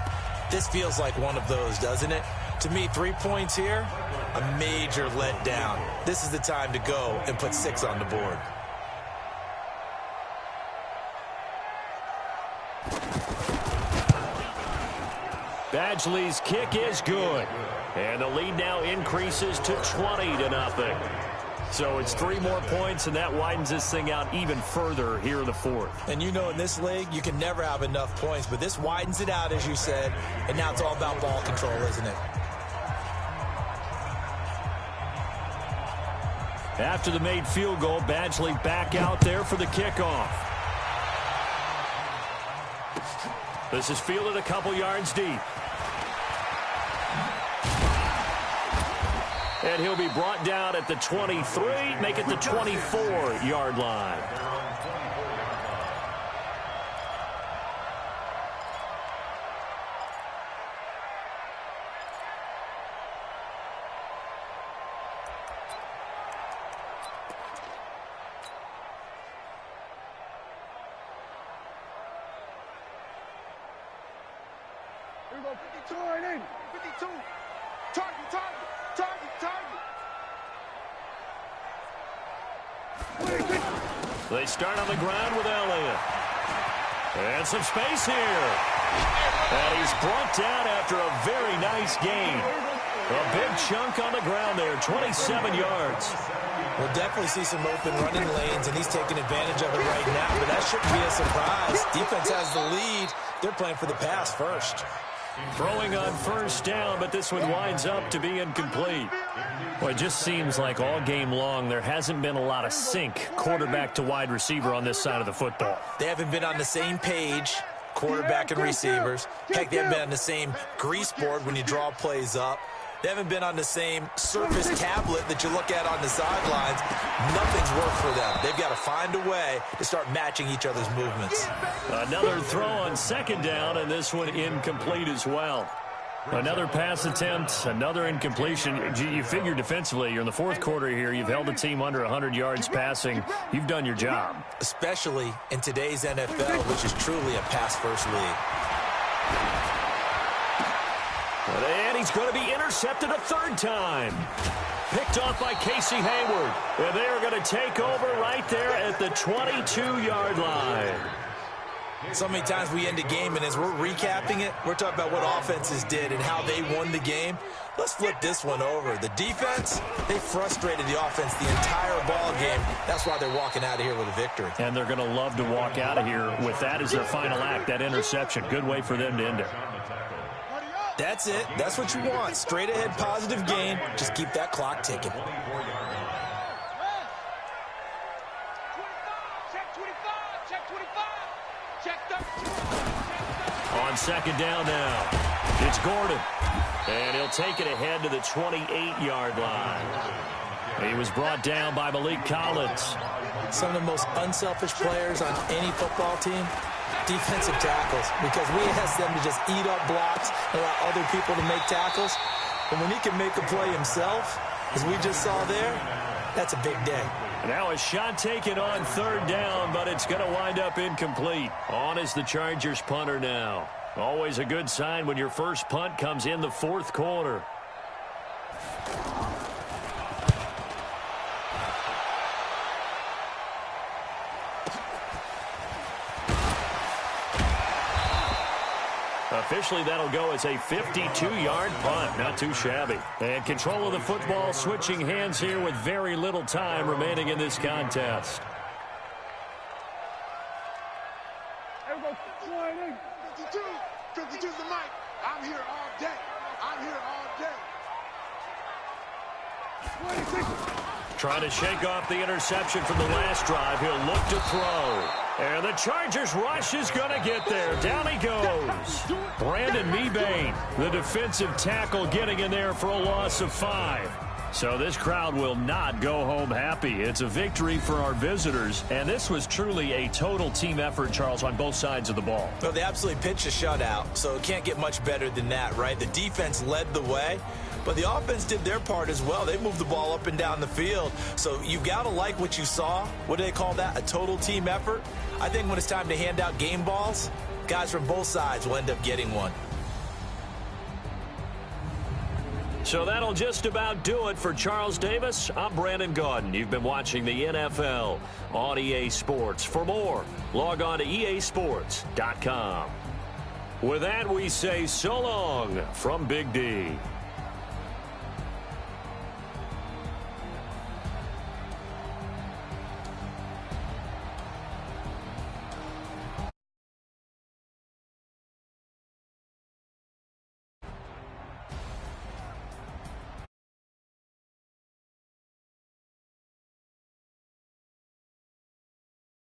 This feels like one of those, doesn't it? To me, 3 points here, a major letdown. This is the time to go and put 6 on the board. Badgley's kick is good. And the lead now increases to 20-0. So it's 3 more points, and that widens this thing out even further here in the 4th. And you know, in this league, you can never have enough points, but this widens it out, as you said, and now it's all about ball control, isn't it? After the made field goal, Badgley back out there for the kickoff. This is fielded a couple yards deep. And he'll be brought down at the 23, make it the 24-yard line. Here we go, 52 right in. 52. Target, target, target, target. They start on the ground with Elliott. And some space here. And he's brought down after a very nice gain. A big chunk on the ground there, 27 yards. We'll definitely see some open running lanes, and he's taking advantage of it right now, but that shouldn't be a surprise. Defense has the lead. They're playing for the pass first. Throwing on 1st down, but this one winds up to be incomplete. Well, it just seems like all game long there hasn't been a lot of sync quarterback to wide receiver on this side of the football. They haven't been on the same page, quarterback and receivers. Heck, they haven't been on the same grease board when you draw plays up. They haven't been on the same Surface tablet that you look at on the sidelines. Nothing's worked for them. They've got to find a way to start matching each other's movements. Another throw on 2nd down, and this one incomplete as well. Another pass attempt, another incompletion. You figure defensively, you're in the 4th quarter here. You've held a team under 100 yards passing. You've done your job. Especially in today's NFL, which is truly a pass-first league. And he's going to be intercepted a 3rd time. Picked off by Casey Hayward. And they are going to take over right there at the 22-yard line. So many times we end a game, and as we're recapping it, we're talking about what offenses did and how they won the game. Let's flip this one over. The defense, they frustrated the offense the entire ball game. That's why they're walking out of here with a victory. And they're going to love to walk out of here with that as their final act, that interception. Good way for them to end it. That's it. That's what you want. Straight ahead, positive gain. Just keep that clock ticking. On 2nd down now, it's Gordon. And he'll take it ahead to the 28-yard line. He was brought down by Malik Collins. Some of the most unselfish players on any football team, defensive tackles, because we ask them to just eat up blocks and allow other people to make tackles. But when he can make a play himself, as we just saw there, that's a big day. Now a shot taken on 3rd down, but it's going to wind up incomplete. On is the Chargers punter now. Always a good sign when your first punt comes in the 4th quarter. Officially, that'll go as a 52-yard punt. Not too shabby. And control of the football switching hands here with very little time remaining in this contest. Here we go, 52. 52's the mic. I'm here all day. I'm here all day. Trying to shake off the interception from the last drive. He'll look to throw. And the Chargers rush is going to get there. Down he goes. Brandon Mebane, the defensive tackle, getting in there for a loss of 5. So this crowd will not go home happy. It's a victory for our visitors, and this was truly a total team effort, Charles, on both sides of the ball. Well, they absolutely pitched a shutout, so it can't get much better than that, right? The defense led the way, but the offense did their part as well. They moved the ball up and down the field, so you've got to like what you saw. What do they call that? A total team effort? I think when it's time to hand out game balls, guys from both sides will end up getting one. So that'll just about do it for Charles Davis. I'm Brandon Gaudin. You've been watching the NFL on EA Sports. For more, log on to easports.com. With that, we say so long from Big D.